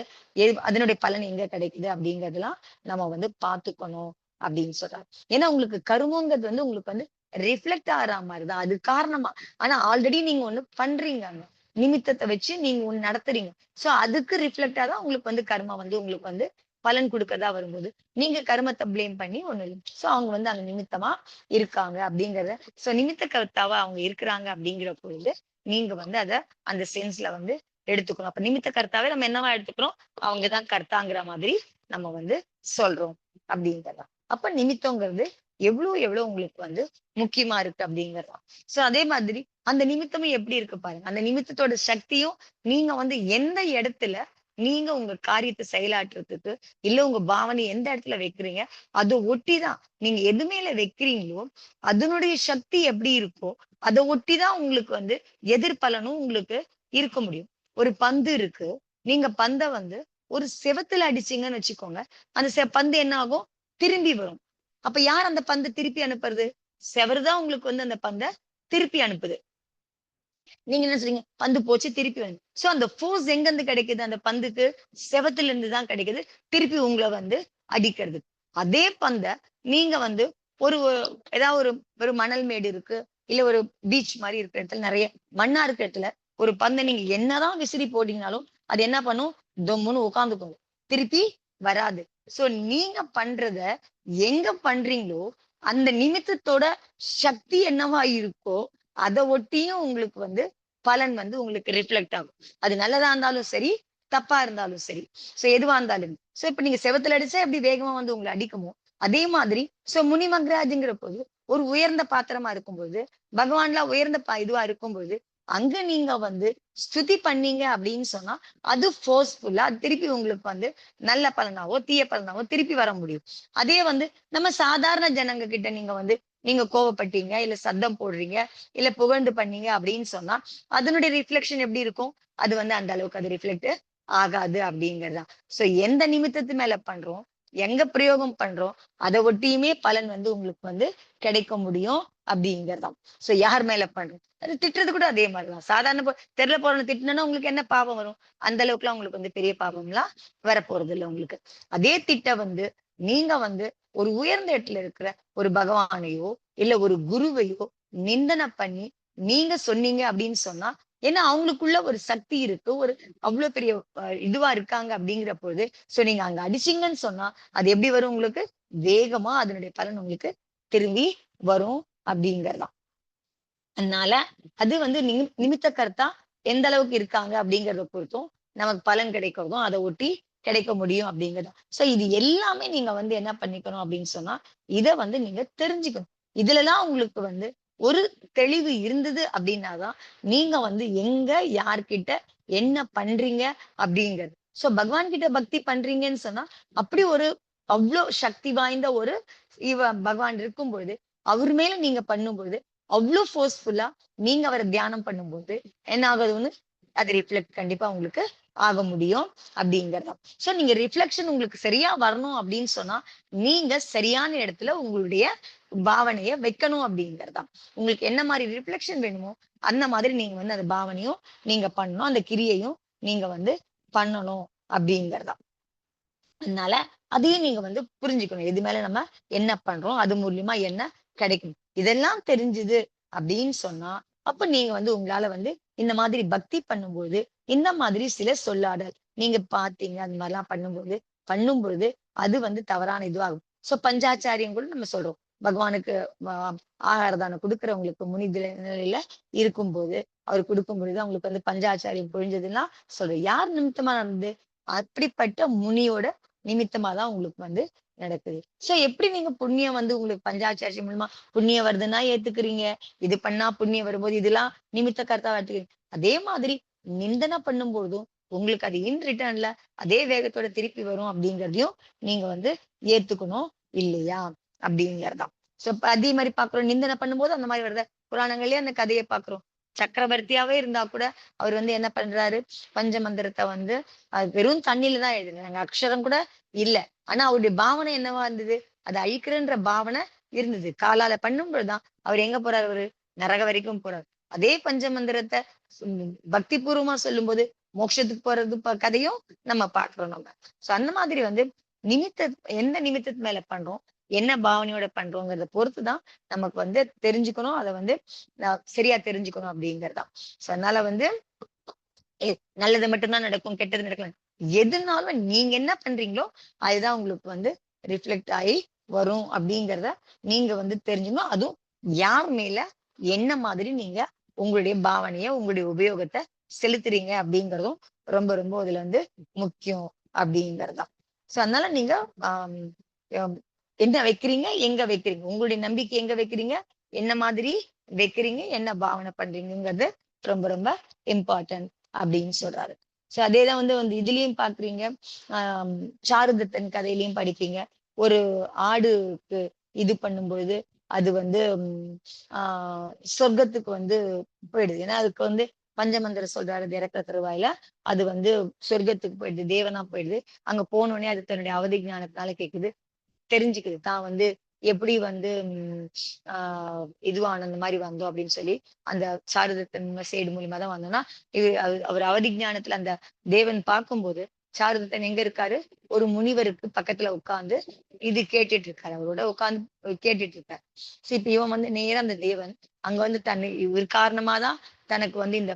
அதனுடைய பலன் எங்க கிடைக்குது அப்படிங்கறதெல்லாம் நம்ம வந்து பாத்துக்கணும் அப்படின்னு சொல்றாங்க. ஏன்னா உங்களுக்கு கருமங்கிறது வந்து உங்களுக்கு வந்து ரிஃப்ளெக்ட் ஆகிற மாதிரிதான் அது காரணமா. ஆனா ஆல்ரெடி நீங்க ஒண்ணு பண்றீங்க, அங்க நிமித்தத்தை வச்சு நீங்க ஒண்ணு நடத்துறீங்க. சோ அதுக்கு ரிஃப்ளெக்டா தான் உங்களுக்கு வந்து கர்மா வந்து உங்களுக்கு வந்து பலன் கொடுக்கறதா வரும்போது நீங்க கர்மத்தை பிளேம் பண்ணி ஒண்ணு இல்லை. சோ அவங்க வந்து அங்க நிமித்தமா இருக்காங்க அப்படிங்கறத சோ நிமித்த கர்த்தாவா அவங்க இருக்கிறாங்க அப்படிங்கிற பொழுது நீங்க வந்து அத அந்த சென்ஸ்ல வந்து எடுத்துக்கணும். அப்ப நிமித்த கர்த்தாவே நம்ம என்னவா எடுத்துக்கிறோம், அவங்கதான் கர்த்தாங்கிற மாதிரி நம்ம வந்து சொல்றோம் அப்படிங்கிறதா. அப்ப நிமித்தங்கிறது எவ்வளவு உங்களுக்கு வந்து முக்கியமா இருக்கு அப்படிங்கறதா. சோ அதே மாதிரி அந்த நிமித்தமும் எப்படி இருக்கு பாருங்க. அந்த நிமித்தத்தோட சக்தியும் நீங்க வந்து எந்த இடத்துல நீங்க உங்க காரியத்தை செயலாற்றுறதுக்கு இல்ல உங்க பாவனை எந்த இடத்துல வைக்கிறீங்க, அதை ஒட்டிதான் நீங்க எது மேல வைக்கிறீங்களோ அதனுடைய சக்தி எப்படி இருக்கோ அதை ஒட்டிதான் உங்களுக்கு வந்து எதிர்பலனும் உங்களுக்கு இருக்க முடியும். ஒரு பந்து இருக்கு, நீங்க பந்த வந்து ஒரு செவத்துல அடிச்சீங்கன்னு வச்சுக்கோங்க, அந்த பந்து என்ன ஆகும், திரும்பி வரும். அப்ப யார் அந்த பந்து திருப்பி அனுப்புறது, செவருதான் உங்களுக்கு வந்து அந்த பந்த திருப்பி அனுப்புது. நீங்க என்ன சொல்றீங்க, பந்து போச்சு திருப்பி வந்து சோ அந்த போர்ஸ் எங்க இருந்து கிடைக்குது, அந்த பந்துக்கு செவத்துல இருந்து தான் கிடைக்குது திருப்பி உங்களை வந்து அடிக்கிறது. அதே பந்த நீங்க வந்து ஒரு ஏதாவது ஒரு மணல் மேடு இருக்கு, இல்ல ஒரு பீச் மாதிரி இருக்கிற இடத்துல நிறைய மண்ணா இருக்கிற இடத்துல ஒரு பந்தை நீங்க என்னதான் விசிறி போட்டீங்கனாலும் அது என்ன பண்ணும், தொம்முன்னு உட்காந்துக்கும், திருப்பி வராது. சோ நீங்க பண்றத எங்க பண்றீங்களோ அந்த நிமித்தத்தோட சக்தி என்னவா இருக்கோ அதை ஒட்டியும் உங்களுக்கு வந்து பலன் வந்து உங்களுக்கு ரிஃப்ளெக்ட் ஆகும். அது நல்லதா இருந்தாலும் சரி, தப்பா இருந்தாலும் சரி. சோ எதுவா இருந்தாலும் சோ இப்ப நீங்க செவத்துல அடிச்சா எப்படி வேகமா வந்து உங்களை அடிக்குமோ அதே மாதிரி சோ முனி மகராஜ்ங்கிற போது ஒரு உயர்ந்த பாத்திரமா இருக்கும்போது, பகவான்லாம் உயர்ந்த இதுவா இருக்கும்போது அங்க நீங்க வந்து ஸ்துதி பண்ணீங்க அப்படின்னு சொன்னா அது ஃபோர்ஸ்ஃபுல்லா திருப்பி உங்களுக்கு வந்து நல்ல பலனாவோ தீய பலனாவோ திருப்பி வர முடியும். அதே வந்து நம்ம சாதாரண ஜனங்க கிட்ட நீங்க வந்து நீங்க கோவப்பட்டீங்க, இல்ல சத்தம் போடுறீங்க, இல்ல புகழ்ந்து பண்ணீங்க அப்படின்னு சொன்னா அதனுடைய ரிஃப்ளெக்ஷன் எப்படி இருக்கும், அது வந்து அந்த அளவுக்கு அது ரிஃப்ளெக்ட் ஆகாது அப்படிங்கறதுதான். சோ எந்த நிமித்தத்து மேல பண்றோம், எங்க பிரயோகம் பண்றோம், அதை ஒட்டியுமே பலன் வந்து உங்களுக்கு வந்து கிடைக்க முடியும் அப்படிங்கறதுதான். சோ யார் மேல பண்றோம், அது திட்டுறது கூட அதே மாதிரிதான். சாதாரண தெருல போறவங்க திட்டினா உங்களுக்கு என்ன பாவம் வரும், அந்த அளவுக்கு எல்லாம் உங்களுக்கு வந்து பெரிய பாவம் எல்லாம் வரப்போறது இல்லை உங்களுக்கு. அதே திட்ட வந்து நீங்க வந்து ஒரு உயர்ந்த இடத்துல இருக்கிற ஒரு பகவானையோ இல்ல ஒரு குருவையோ நிந்தனை பண்ணி நீங்க சொன்னீங்க அப்படின்னு சொன்னா, ஏன்னா அவங்களுக்குள்ள ஒரு சக்தி இருக்கு, ஒரு அவ்வளவு பெரிய இதுவா இருக்காங்க அப்படிங்கிற பொழுது சோ நீங்க அங்க அடிச்சீங்கன்னு சொன்னா அது எப்படி வரும் உங்களுக்கு, வேகமா அதனுடைய பலன் உங்களுக்கு திரும்பி வரும் அப்படிங்கறதான். அதனால அது வந்து நிமித்த கர்த்தா எந்த அளவுக்கு இருக்காங்க அப்படிங்கறத பொறுத்தும் நமக்கு பலன் கிடைக்கிறதும் அதை ஒட்டி கிடைக்க முடியும் அப்படிங்கிறது. சோ இது எல்லாமே நீங்க வந்து என்ன பண்ணிக்கணும் அப்படின்னு சொன்னா இதை வந்து நீங்க தெரிஞ்சுக்கணும். இதுலதான் உங்களுக்கு வந்து ஒரு தெளிவு இருந்தது அப்படின்னாதான் நீங்க வந்து எங்க யார்கிட்ட என்ன பண்றீங்க அப்படிங்கிறது. சோ பகவான் கிட்ட பக்தி பண்றீங்கன்னு சொன்னா அப்படி ஒரு அவ்வளவு சக்தி வாய்ந்த ஒரு பகவான் இருக்கும் பொழுது அவர் மேல நீங்க பண்ணும்பொழுது அவ்வளவு ஃபோர்ஸ்ஃபுல்லா நீங்க அவரை தியானம் பண்ணும்போது என்ன ஆகுதுன்னு அது ரிஃப்ளெக்ட் கண்டிப்பா உங்களுக்கு ஆக முடியும் அப்படிங்கறதா. சோ நீங்க ரிஃப்ளெக்ஷன் உங்களுக்கு சரியா வரணும் அப்படின்னு சொன்னா நீங்க சரியான இடத்துல உங்களுடைய பாவனைய வைக்கணும் அப்படிங்கறதா. உங்களுக்கு என்ன மாதிரி ரிஃப்ளெக்ஷன் வேணுமோ அந்த மாதிரி நீங்க வந்து அந்த பாவனையும் நீங்க பண்ணணும், அந்த கிரியையும் நீங்க வந்து பண்ணணும் அப்படிங்கறதா. அதனால அதையும் நீங்க வந்து புரிஞ்சுக்கணும், எது மேல நம்ம என்ன பண்றோம், அது மூலியமா என்ன கிடைக்கும். இதெல்லாம் தெரிஞ்சுது அப்படின்னு சொன்னா அப்ப நீங்க வந்து உங்களால வந்து இந்த மாதிரி பக்தி பண்ணும்போது இந்த மாதிரி சில சொல்லாடல் நீங்க பார்த்தீங்க அந்த மாதிரிலாம் பண்ணும்பொழுது அது வந்து தவறான இதுவாகும். சோ பஞ்சாச்சாரியம் கூட நம்ம சொல்றோம். பகவானுக்கு ஆகார தானம் குடுக்குறவங்களுக்கு நிலையில இருக்கும்போது, அவர் குடுக்கும் பொழுது அவங்களுக்கு வந்து பஞ்சாச்சாரியம் பொழிஞ்சதுன்னா சொல்றோம். யார் நிமித்தமா நடந்தது? அப்படிப்பட்ட முனியோட நிமித்தமா தான் உங்களுக்கு வந்து நடக்குது. சோ எப்படி நீங்க புண்ணியம் வந்து உங்களுக்கு பஞ்சாச்சாரியம் மூலமா புண்ணியம் வருதுன்னா ஏத்துக்கிறீங்க. இது பண்ணா புண்ணியம் வரும்போது இதெல்லாம் நிமித்த கர்த்தாவா எடுத்துக்கிறீங்க. அதே மாதிரி நிந்தனை பண்ணும்போதும் உங்களுக்கு அது இன் ரிட்டர்ன்ல அதே வேகத்தோட திருப்பி வரும் அப்படிங்கிறதையும் நீங்க வந்து ஏத்துக்கணும் இல்லையா? அப்படிங்கிறதுதான். சோ அதே மாரி பார்க்கிறோம். நிந்தனை பண்ணும்போது அந்த மாரி வருது. புராணங்கள்லயே அந்த கதைய பார்க்கிறோம். சக்கரவர்த்தியாவே இருந்தா கூட அவர் வந்து என்ன பண்றாரு? பஞ்சமந்திரத்த வந்து அது வெறும் தண்ணீல தான் எழுதினாங்க. அக்ஷரம் கூட இல்ல. ஆனா அவருடைய பாவனை என்னவா இருந்தது? அத அழிக்கிறன்ற பாவனை இருந்தது. காலால பண்ணும்பொழுது தான் அவர் எங்க போறாரு அவரு? நரகம் வரைக்கும் போறாரு. அதே பஞ்சமந்திரத்த பக்தி பூர்வமா சொல்லும்போது மோட்சத்துக்கு போறது கதையும் நம்ம பார்க்கிறோம் நம்ம. சோ அந்த மாதிரி வந்து நிமித்த எந்த நிமித்தத்து மேல பண்றோம்? என்ன பாவனையோட பண்றோங்கிறத பொறுத்து தான் நமக்கு வந்து தெரிஞ்சுக்கணும். அத வந்து சரியா தெரிஞ்சுக்கணும் அப்படிங்கிறது தான். சோ அதனால வந்து எ நல்லது மட்டும் தான் நடக்கும், கெட்டது நடக்கலாம். எதுனாலும் நீங்க என்ன பண்றீங்களோ, அதுதான் உங்களுக்கு வந்து ரிஃப்ளெக்ட் ஆயி வரும் அப்படிங்கிறத நீங்க வந்து தெரிஞ்சுக்கணும். அதுவும் யார் மேல என்ன மாதிரி நீங்க உங்களுடைய பாவனைய, உங்களுடைய உபயோகத்த செலுத்துறீங்க அப்படிங்கிறதும் ரொம்ப ரொம்ப அதுல வந்து முக்கியம் அப்படிங்கிறது தான். சோ அதனால நீங்க ஆம் அம் என்ன வைக்கிறீங்க? எங்க வைக்கிறீங்க? உங்களுடைய நம்பிக்கை எங்க வைக்கிறீங்க? என்ன மாதிரி வைக்கிறீங்க? என்ன பாவனை பண்றீங்கங்கிறது ரொம்ப ரொம்ப இம்பார்ட்டன்ட். அப்படின்னு சொல்றாரு. சோ அதேதான் வந்து வந்து இதுலயும் பாக்குறீங்க. ஆஹ் சாருதத்தன் கதையிலயும் படிப்பீங்க. ஒரு ஆடுக்கு இது பண்ணும்பொழுது அது வந்து சொர்க்கத்துக்கு வந்து போயிடுது. ஏன்னா அதுக்கு வந்து பஞ்சமந்திரம் சொல்றாரு அது இறக்குற தருவாயில அது வந்து சொர்க்கத்துக்கு போயிடுது. தேவனா போயிடுது. அங்க போன உடனே அது தன்னுடைய அவதி ஞானத்தினால கேக்குது. தெரிஞ்சுக்குது. தான் வந்து எப்படி வந்து இதுவான அந்த மாரி வந்தோம் அப்படின்னு சொல்லி, அந்த சாருதத்தன் சேடு மூலியமா தான் வந்தோம்னா, இது அவர் அவதி ஞானத்துல அந்த தேவன் பார்க்கும்போது, சாருதத்தன் எங்க இருக்காரு? ஒரு முனிவருக்கு பக்கத்துல உட்கார்ந்து இது கேட்டுட்டு இருக்காரு. அவரோட உட்கார்ந்து கேட்டுட்டு இருக்காரு. சோ இப்ப இவன் வந்து நேரா அந்த தேவன் அங்க வந்து இவர் காரணமா தான் தனக்கு வந்து இந்த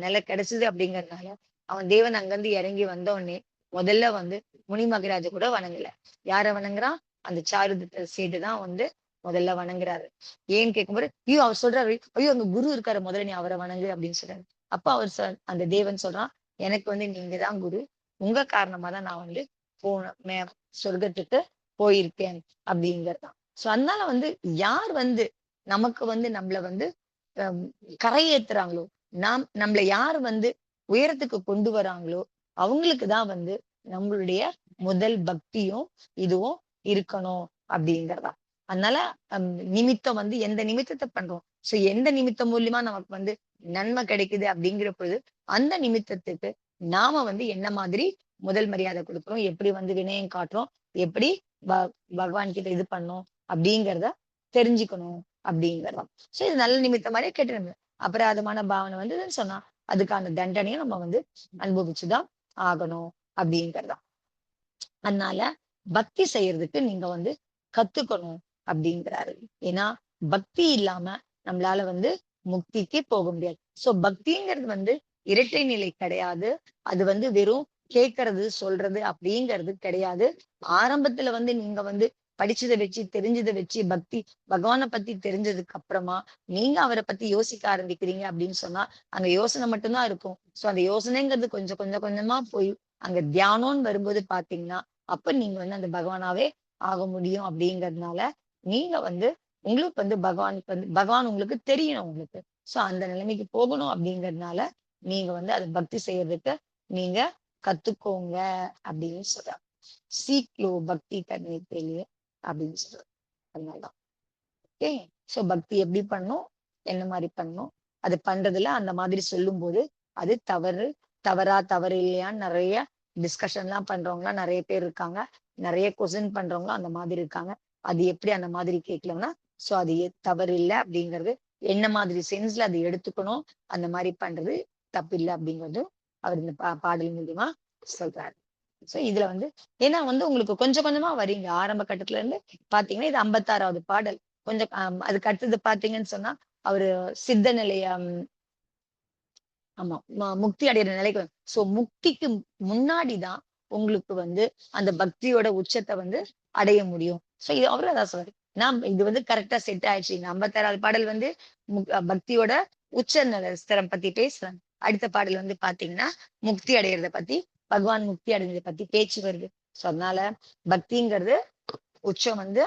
நிலை கிடைச்சது அப்படிங்கறதுனால, அவன் தேவன் அங்கிருந்து இறங்கி வந்த உடனே, முதல்ல வந்து முனி மகராஜ கூட வணங்கல. யார வணங்குறான்? அந்த சாருதத்த சேட்டு தான் வந்து முதல்ல வணங்குறாரு. ஏன்னு கேட்கும்போது, ஐயோ! அவர் சொல்றாரு, ஐயோ! அங்க குரு இருக்காரு முதல்ல நீ அவர வணங்கு அப்படின்னு சொல்றாரு. அப்ப அவர் அந்த தேவன் சொல்றான், எனக்கு வந்து நீங்க தான் குரு. உங்க காரணமா தான் நான் வந்து போன சொர்க்கத்துக்கு போயிருக்கேன் அப்படிங்கிறதுதான். சோ அதனால வந்து யார் வந்து நமக்கு வந்து நம்மள வந்து அம் கரையேத்துறாங்களோ, நம்மள யார் வந்து உயரத்துக்கு கொண்டு வராங்களோ, அவங்களுக்கு தான் வந்து நம்மளுடைய முதல் பக்தியும், இதுவும் இருக்கணும் அப்படிங்கிறதா. அதனால நிமித்தம் வந்து எந்த நிமித்தத்த பண்றோம். சோ எந்த நிமித்தம் மூலியமா நமக்கு வந்து நன்மை கிடைக்குது அப்படிங்கிற பொழுது, அந்த நிமித்தத்துக்கு நாம வந்து என்ன மாதிரி முதல் மரியாதை குடுக்குறோம், எப்படி வந்து வினயம் காட்டுறோம், எப்படி ப பகவான் கிட்ட இது பண்ணோம் அப்படிங்கிறத தெரிஞ்சுக்கணும் அப்படிங்கிறதாம். சோ இது நல்ல நிமித்தம் மாரி, கெட்ட நிமித்தம். அபராதமான பாவனை வந்ததுன்னு சொன்னா, அதுக்கான தண்டனையும் நம்ம வந்து அனுபவிச்சுதான் ஆகணும் அப்படிங்கிறதாம். அதனால பக்தி செய்யறதுக்கு நீங்க வந்து கத்துக்கணும் அப்படிங்கிறாரு. ஏன்னா பக்தி இல்லாம நம்மளால வந்து முக்திக்கு போக முடியாது. சோ பக்திங்கிறது வந்து இரட்டை நிலை கிடையாது. அது வந்து வெறும் கேட்கறது, சொல்றது அப்படிங்கிறது கிடையாது. ஆரம்பத்துல வந்து நீங்க வந்து படிச்சத வச்சு, தெரிஞ்சத வச்சு பகவான பத்தி தெரிஞ்சதுக்கு அப்புறமா, நீங்க அவர பத்தி யோசிக்க ஆரம்பிக்கிறீங்க அப்படின்னு சொன்னா, அங்க யோசனை மட்டும் தான் இருக்கும். சோ அந்த யோசனைங்கிறது கொஞ்சம் கொஞ்சம் கொஞ்சமா போய் அங்க தியானம்னு வரும்போது பாத்தீங்கன்னா, அப்ப நீங்க வந்து அந்த பகவானாவே ஆக முடியும் அப்படிங்கிறதுனால, நீங்க வந்து உங்களுக்கு வந்து பகவானுக்கு வந்து பகவான் உங்களுக்கு தெரியணும் உங்களுக்கு. சோ அந்த நிலைமைக்கு போகணும் அப்படிங்கிறதுனால, நீங்க வந்து அத பக்தி செய்யறதுக்கு நீங்க கத்துக்கோங்க அப்படின்னு சொல்றாங்க. "சீக் लो பக்தி करने के लिए" அப்படின்னு சொல்றாங்க. அதனாலதான். ஓகே. சோ பக்தி எப்படி பண்ணணும்? என்ன மாரி பண்ணணும்? அது பண்றதுல அந்த மாதிரி சொல்லும்போது, அது தவறு, தவறு இல்லையான்னு நெறைய டிஸ்கஷன்லாம் பண்றவங்கலாம் நெறைய பேர் இருக்காங்க. நெறைய கொஸ்டின் பண்றவங்களும் அந்த மாதிரி இருக்காங்க. அது எப்படி அந்த மாதிரி கேட்கலாம்னா, சோ அது தவறு இல்ல அப்படிங்கிறது, என்ன மாதிரி சென்ஸ்ல அத எடுத்துக்கணும், அந்த மாரி பண்றது தப்பில்ல அப்படிங்கிறது அவர் இந்த பாடல் மூலியமா சொல்றாரு. சோ இதுல வந்து ஏன்னா வந்து உங்களுக்கு கொஞ்சம் கொஞ்சமா வரீங்க. ஆரம்ப கட்டத்துல இருந்து பார்த்தீங்கன்னா, இது 56வது பாடல். கொஞ்சம் அதுக்கு அடுத்தது பார்த்தீங்கன்னு சொன்னா, அவரு சித்த நிலையம் ஆமா. முக்தி அடையிற நிலைக்கு சோ முக்திக்கு முன்னாடிதான் உங்களுக்கு வந்து அந்த பக்தியோட உச்சத்தை வந்து அடைய முடியும். சோ இது அவரும் அதான் சொல்றாரு. இது வந்து கரெக்ட்டா செட் ஆயிடுச்சு. இந்த 56வது பாடல் வந்து பக்தியோட உச்ச நிலை ஸ்தரம் பத்தி பேசுறாங்க. அடுத்த பாடல் வந்து பாத்தீங்கன்னா, முக்தி அடையறத பத்தி, பகவான் முக்தி அடைஞ்சத பத்தி பேச்சு வருது. சோ அதனால பக்திங்கிறது உச்சம் வந்து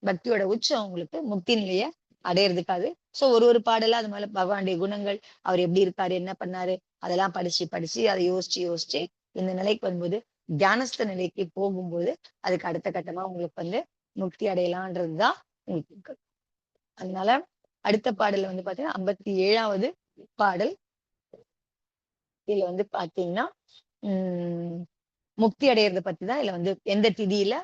பக்தியோட உச்சம் உங்களுக்கு முக்தி நிலைய அடையறதுக்காது. சோ ஒரு பாடலா அது மேல பகவானுடைய குணங்கள், அவர் எப்படி இருக்காரு, என்ன பண்ணாரு, அதெல்லாம் படிச்சு படிச்சு அதை யோசிச்சு இந்த நிலைக்கு வரும்போது தியானஸ்த நிலைக்கு போகும்போது அதுக்கு அடுத்த கட்டமா உங்களுக்கு வந்து முக்தி அடையலான்றதுதான் உங்களுக்கு. அதனால அடுத்த பாடல் வந்து பாத்தீங்கன்னா 57வது பாடல். இதுல வந்து பாத்தீங்கன்னா உம் முக்தி அடையறத பத்திதான் இதுல வந்து எந்த திதியில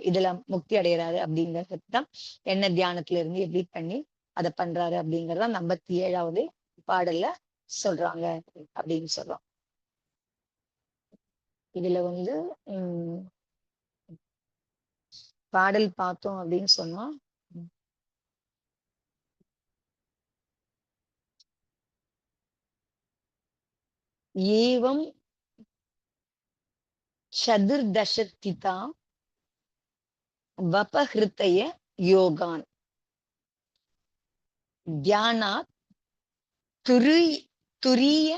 இதுல முக்தி அடையறாரு அப்படிங்கறத பத்திதான், என்ன தியானத்துல இருந்து எப்படி பண்ணி அதை பண்றாரு அப்படிங்கறத அந்த 57வது பாடல்ல சொல்றாங்க அப்படின்னு சொல்றோம். இதுல வந்து உம் பாடல் பார்த்தோம் அப்படின்னு சொன்னா, ஏவம் சதுர்தசதிதா வபஹிருத்தய யோகான் தியானாத் துரிய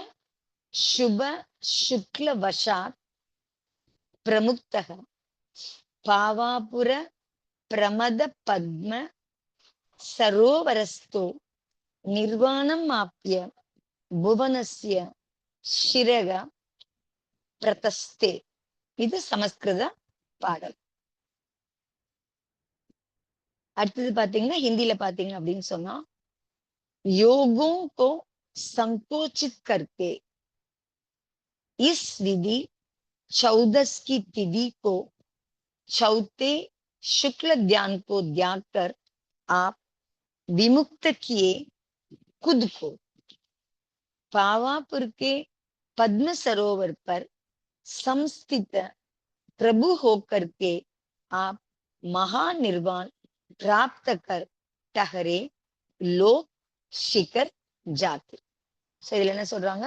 சுப சுக்ல வசாத் பிரமுக்தக பாவாபுர பிரமத பத்ம சரோவரஸ்தோ நிர்வாணம் ஆப்ய புவனஸ்ய சிரக பிரதஸ்தே. இது சமஸ்கிருத பாடல். அடுத்தது பாத்தீங்கன்னா ஹிந்தில பாத்தீங்க அப்படின்னு சொன்னா, யோகோं को संकोचित करके इस विधि 14 की तिथि को चौथे शुक्ल ध्यान को त्याग कर आप विमुक्त किए खुद को। पावापुर के पद्म सरोवर पर संस्थित प्रभु होकर के आप महानिर्वाण प्राप्त कर ठहरे लोक शिखर जाति. சோ இதுல என்ன சொல்றாங்க,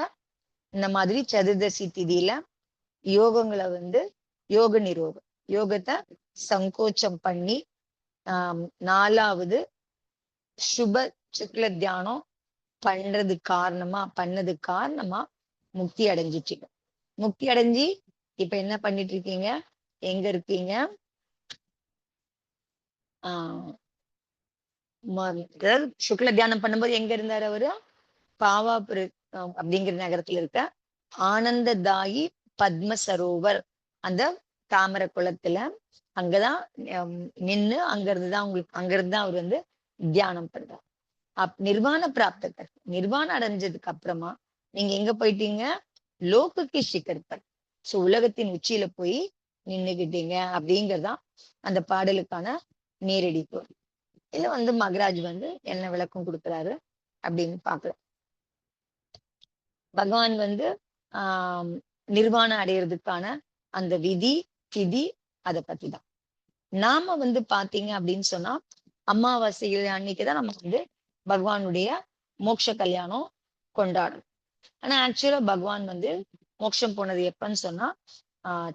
இந்த மாதிரி சதுர்தசி திதியில யோகங்களை வந்து யோக நிரோகம், யோகத்தை சங்கோச்சம் பண்ணி 4வது சுப சுக்ல தியானம் பண்ணது காரணமா முக்தி அடைஞ்சிட்டு, முக்தி அடைஞ்சி இப்ப என்ன பண்ணிட்டு இருக்கீங்க, எங்க இருக்கீங்க, சுக்ல தியானம் பண்ணும்போது எங்க இருந்தாரு அவரு, பாவாபுர அப்படிங்கிற நகரத்துல இருக்க ஆனந்ததாயி பத்ம சரோவர் அந்த தாமர குளத்துல அங்கதான் நின்னு அங்கிருந்துதான் அவர் வந்து தியானம் பண்றார். நிர்வாண பிராப்தத்தை, நிர்வாணம் அடைஞ்சதுக்கு அப்புறமா நீங்க எங்க போயிட்டீங்க, லோகுக்கு சிகர்பர், சோ உலகத்தின் உச்சியில போய் நின்னுகிட்டீங்க அப்படிங்கறதான் அந்த பாடலுக்கான நேரடி பொருள். இதுல வந்து மகராஜ் வந்து என்ன விளக்கம் கொடுக்குறாரு அப்படின்னு பாக்கலாம். பகவான் வந்து நிர்வாணம் அடையிறதுக்கான அந்த விதி திதி அதை பத்தி தான். நாம வந்து பாத்தீங்க அப்படின்னு சொன்னா அமாவாசைகள் அன்னைக்குதான் நம்ம வந்து பகவானுடைய மோட்ச கல்யாணம் கொண்டாடும். ஆனா ஆக்சுவலா பகவான் வந்து மோட்சம் போனது எப்பன்னு சொன்னா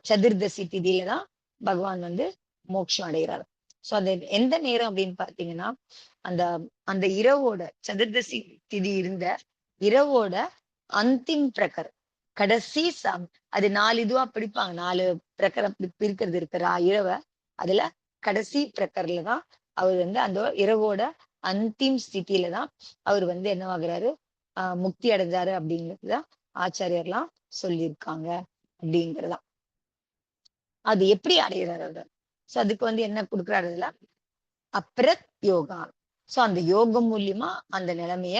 சதுர்தசி திதியில தான் பகவான் வந்து மோட்சம் அடைகிறார். சோ அது எந்த நேரம் அப்படின்னு பாத்தீங்கன்னா, அந்த அந்த இரவோட சதுர்தசி திதி இருந்த இரவோட அந்திம் பிரகர், கடைசி அது 4 இதுவா பிடிப்பாங்க, 4 பிரகரம் பிரிக்கிறது இருக்கிற இரவை, அதுல கடைசி பிரகர்ல தான் அவர் வந்து அந்த இரவோட அந்திம் ஸ்திதியில தான் அவர் வந்து என்னவாகிறாரு, முக்தி அடைஞ்சாரு அப்படிங்கிறதுதான் ஆச்சாரியர்லாம் சொல்லியிருக்காங்க அப்படிங்கிறதா. அது எப்படி அடைகிறாரு அவர், சோ அதுக்கு வந்து என்ன கொடுக்குறாரு, அதுல அப்ரத் யோகா. சோ அந்த யோகம் மூலியமா அந்த நிலைமைய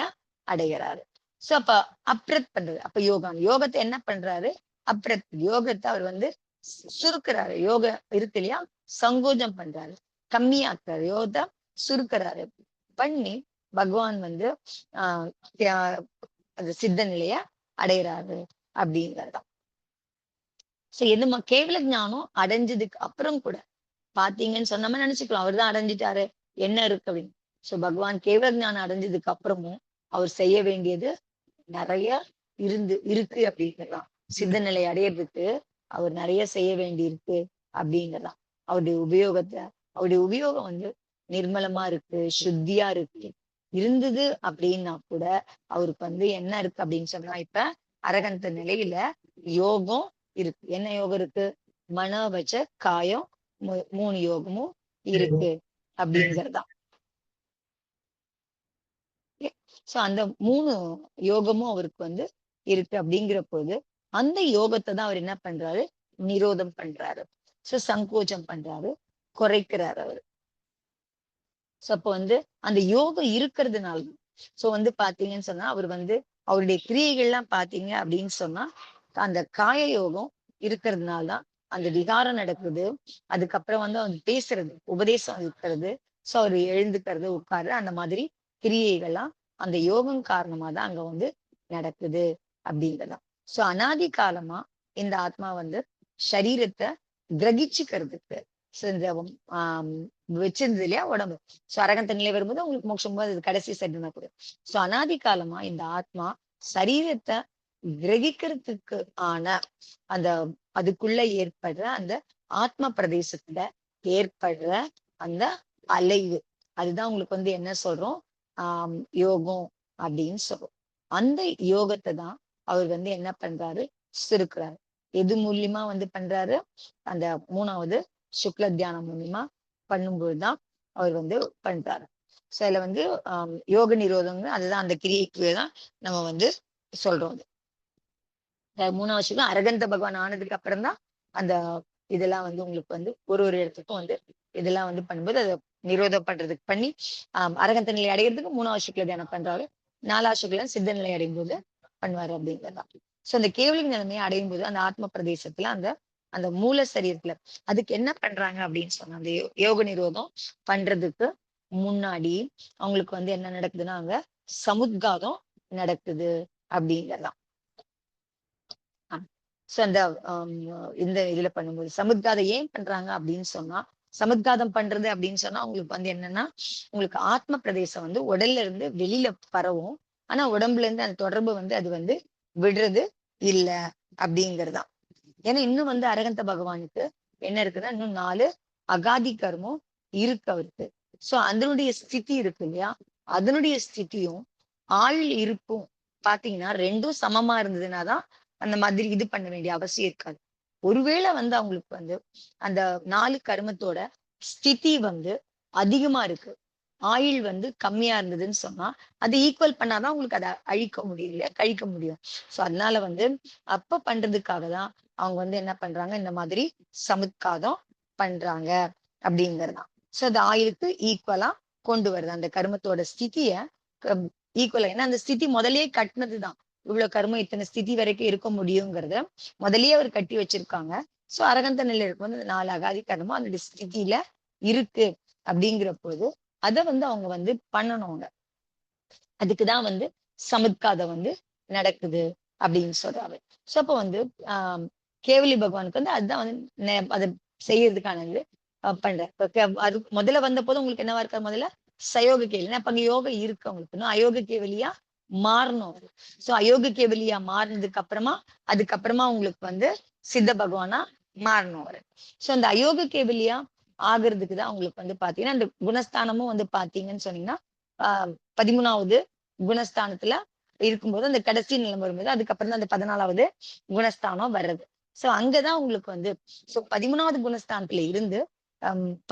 அடைகிறாரு. சோ அப்ப அப்ரத் பண்றது, அப்ப யோகத்தை என்ன பண்றாரு, அப்ரத் யோகத்தை அவர் வந்து சுருக்குறாரு. யோக இருக்கு இல்லையா, சங்கோஜம் பண்றாரு, கம்மியாக்குறாரு, யோகத்தை சுருக்குறாரு. பண்ணி பகவான் வந்து அந்த சித்த நிலைய அடைகிறாரு அப்படிங்கறதுதான். சோ எதுமா கேவல ஞானம் அடைஞ்சதுக்கு அப்புறம் கூட பாத்தீங்கன்னு சொன்ன மாதிரி நினைச்சுக்கலாம், அவர் தான் அடைஞ்சிட்டாரு என்ன இருக்கு அப்படின்னு. சோ பகவான் கேவல ஞானம் அடைஞ்சதுக்கு அப்புறமும் அவர் செய்ய வேண்டியது நிறைய இருக்கு அப்படிங்கிறதான். சித்த நிலை அடையிறதுக்கு அவர் நிறைய செய்ய வேண்டி இருக்கு அப்படிங்கிறதான். அவருடைய உபயோகம் வந்து நிர்மலமா இருக்கு, சுத்தியா இருக்கு. இருந்தது அப்படின்னா கூட அவருக்கு வந்து என்ன இருக்கு அப்படின்னு சொன்னா, இப்ப அரகந்த நிலையில யோகம் இருக்கு. என்ன யோகம் இருக்கு? மனோவச்ச காயம் 3 யோகமும் இருக்கு அப்படிங்கறதுதான். சோ அந்த 3 யோகமும் அவருக்கு வந்து இருக்கு அப்படிங்கிற போது அந்த யோகத்தை தான் அவர் என்ன பண்றாரு? நிரோதம் பண்றாரு. சோ சங்கோச்சம் பண்றாரு, குறைக்கிறாரு அவர். சோ அப்ப வந்து அந்த யோகம் இருக்கிறதுனால சோ வந்து பாத்தீங்கன்னு சொன்னா அவர் வந்து அவருடைய கிரியைகள்லாம் பாத்தீங்க அப்படின்னு சொன்னா அந்த காய யோகம் இருக்கிறதுனால தான் அந்த விகாரம் நடக்குது. அதுக்கப்புறம் வந்து அவர் பேசுறது, உபதேசம் இருக்கிறது. சோ அவர் எழுந்துக்கிறது, உட்காரு, அந்த மாதிரி கிரியைகள்லாம் அந்த யோகம் காரணமா தான் அங்க வந்து நடக்குது அப்படிங்கறதான். சோ அனாதி காலமா இந்த ஆத்மா வந்து சரீரத்தை கிரகிச்சுக்கிறதுக்கு இந்த வச்சிருந்தது இல்லையா உடம்பு. சோ அரகந்த நிலை வரும்போது உங்களுக்கு மோட்சம் போது அது கடைசி சரீரமா கூட. சோ அனாதி காலமா இந்த ஆத்மா சரீரத்தை கிரகிக்கிறதுக்கு ஆன அந்த அதுக்குள்ள ஏற்படுற அந்த ஆத்ம பிரதேசத்துல ஏற்படுற அந்த அலைவு, அதுதான் உங்களுக்கு வந்து என்ன சொல்றோம்? யோகம் அப்படின்னு சொல்றோம். அந்த யோகத்தை தான் அவர் வந்து என்ன பண்றாரு? சுருக்குறாரு. எது மூலியமா வந்து பண்றாரு? அந்த 3வது சுக்ல தியானம் மூலியமா பண்ணும்போதுதான் அவர் வந்து பண்றாரு. சோ இதுல வந்து யோக நிரோதங்க அதுதான், அந்த கிரியைக்கு தான் நம்ம வந்து சொல்றோம். 3வது சுக்லம் அரகந்த பகவான் ஆனதுக்கு அப்புறம் தான் அந்த இதெல்லாம் வந்து உங்களுக்கு வந்து ஒரு இடத்துக்கும் வந்து இதெல்லாம் வந்து பண்ணும்போது அதை நிரோதம் பண்றதுக்கு பண்ணி அரகந்த நிலை அடைகிறதுக்கு 3வது சுக்ல தியானம் பண்றாரு. 4வது சுக்லம் சித்த நிலை அடையும் போது பண்ணுவாரு அப்படிங்கிறதான். சோ அந்த கேவலிக நிலைமையை அடையும் போது அந்த ஆத்ம பிரதேசத்துல அந்த அந்த மூல சரீரத்துல அதுக்கு என்ன பண்றாங்க அப்படின்னு சொன்னா, அந்த யோக நிரோதம் பண்றதுக்கு முன்னாடி அவங்களுக்கு வந்து என்ன நடக்குதுன்னா அங்க சமுத்காதம் நடக்குது அப்படிங்கிறதான். சோ அந்த இந்த இதுல பண்ணும்போது சமுத்காதம் ஏன் பண்றாங்க அப்படின்னு சொன்னா, சமுத்காதம் பண்றது அப்படின்னு சொன்னா உங்களுக்கு வந்து என்னன்னா, உங்களுக்கு ஆத்ம பிரதேசம் வந்து உடல்ல இருந்து வெளியில பரவும். ஆனா உடம்புல இருந்து அந்த தொடர்பு வந்து அது வந்து விடுறது இல்ல அப்படிங்கறதுதான். ஏன்னா இன்னும் வந்து அரகந்த பகவானுக்கு என்ன இருக்குன்னா இன்னும் 4 அகாதி கர்மம் இருக்கு அவருக்கு. சோ அதனுடைய ஸ்திதி இருக்கு இல்லையா, அதனுடைய ஸ்திதியும் ஆயுள் இருப்பும் பாத்தீங்கன்னா 2ம் சமமா இருந்ததுன்னாதான் அந்த மாதிரி இது பண்ண வேண்டிய அவசியம் இருக்காது. ஒருவேளை வந்து அவங்களுக்கு வந்து அந்த 4 கர்மத்தோட ஸ்திதி வந்து அதிகமா இருக்கு, ஆயுள் வந்து கம்மியா இருந்ததுன்னு சொன்னா அது ஈக்குவல் பண்ணாதான் உங்களுக்கு அதை அழிக்க முடியும் இல்லையா, கழிக்க முடியும். சோ அதனால வந்து அப்ப பண்றதுக்காக தான் அவங்க வந்து என்ன பண்றாங்க, இந்த மாதிரி சமுத்காதம் பண்றாங்க அப்படிங்கறதுதான். சோ அது ஆயுளுக்கு ஈக்குவலா கொண்டு வருது அந்த கர்மத்தோட ஸ்திதிய ஈக்குவலா. ஏன்னா அந்த ஸ்திதி முதல்லயே கட்டினதுதான், இவ்வளவு கர்மம் இத்தனை ஸ்திதி வரைக்கும் இருக்க முடியுங்கிறத முதல்லயே அவர் கட்டி வச்சிருக்காங்க. சோ அரகந்த நிலை இருக்கும் போது 4 அகாதி கர்மம் அந்த ஸ்திதியில இருக்கு அப்படிங்கிற போது அதை வந்து அவங்க வந்து பண்ணணுங்க. அதுக்குதான் வந்து சமுத்காதம் வந்து நடக்குது அப்படின்னு சொல்றாரு. சோ அப்ப வந்து கேவலி பகவானுக்கு வந்து அதுதான் வந்து அதை செய்யறதுக்கான இது பண்ற. அது முதல்ல வந்த போது உங்களுக்கு என்னவா இருக்காரு? முதல்ல சயோக கேவலி. அப்ப அங்க யோகம் இருக்கு அவங்களுக்கு, இன்னும் அயோக கேவலியா மாறணும். சோ அயோக கேவலியா மாறினதுக்கு அப்புறமா அதுக்கப்புறமா உங்களுக்கு வந்து சித்த பகவானா மாறணும் அவரு. சோ அந்த அயோக கேவலியா ஆகுறதுக்கு தான் உங்களுக்கு வந்து பாத்தீங்கன்னா அந்த குணஸ்தானமும் வந்து பாத்தீங்கன்னு சொன்னீங்கன்னா 13வது குணஸ்தானத்துல இருக்கும்போது அந்த கடைசி நிலம் வரும்போது அதுக்கப்புறம் தான் அந்த 14வது குணஸ்தானம் வர்றது. சோ அங்கதான் உங்களுக்கு வந்து 13வது குணஸ்தானத்துல இருந்து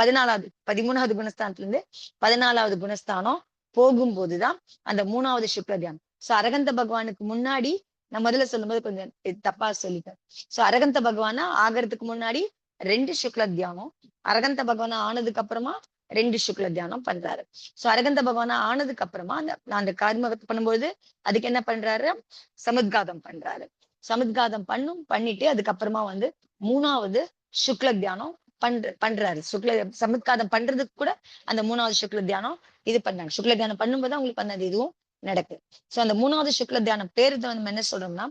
13வது குணஸ்தானத்துல இருந்து 14வது குணஸ்தானம் போகும்போதுதான் அந்த 3வது சுக்ல தியானம். சோ அரகந்த பகவானுக்கு முன்னாடி நான் முதல்ல சொல்லும்போது கொஞ்சம் தப்பா சொல்லிட்டேன். சோ அரகந்த பகவானா ஆகிறதுக்கு முன்னாடி 2 சுக்ல தியானம், அரகந்த பகவானா ஆனதுக்கு அப்புறமா 2 சுக்ல தியானம் பண்றாரு. சோ அரகந்த பகவானா ஆனதுக்கு அப்புறமா அந்த கர்மத்தை பண்ணும்போது அதுக்கு என்ன பண்றாரு? சமுத்காதம் பண்றாரு. சமுத்காதம் பண்ணிட்டு அதுக்கப்புறமா வந்து 3வது சுக்ல தியானம் பண்றாரு. சமுத்காதம் பண்றதுக்கு கூட அந்த 3வது சுக்ல தியானம் இது பண்ணாங்க. சுக்ல தியானம் பண்ணும்போது அவங்களுக்கு அந்த இதுவும் நடக்குது. சோ அந்த 3வது சுக்ல தியானம் பேரு நம்ம என்ன சொல்றோம்னா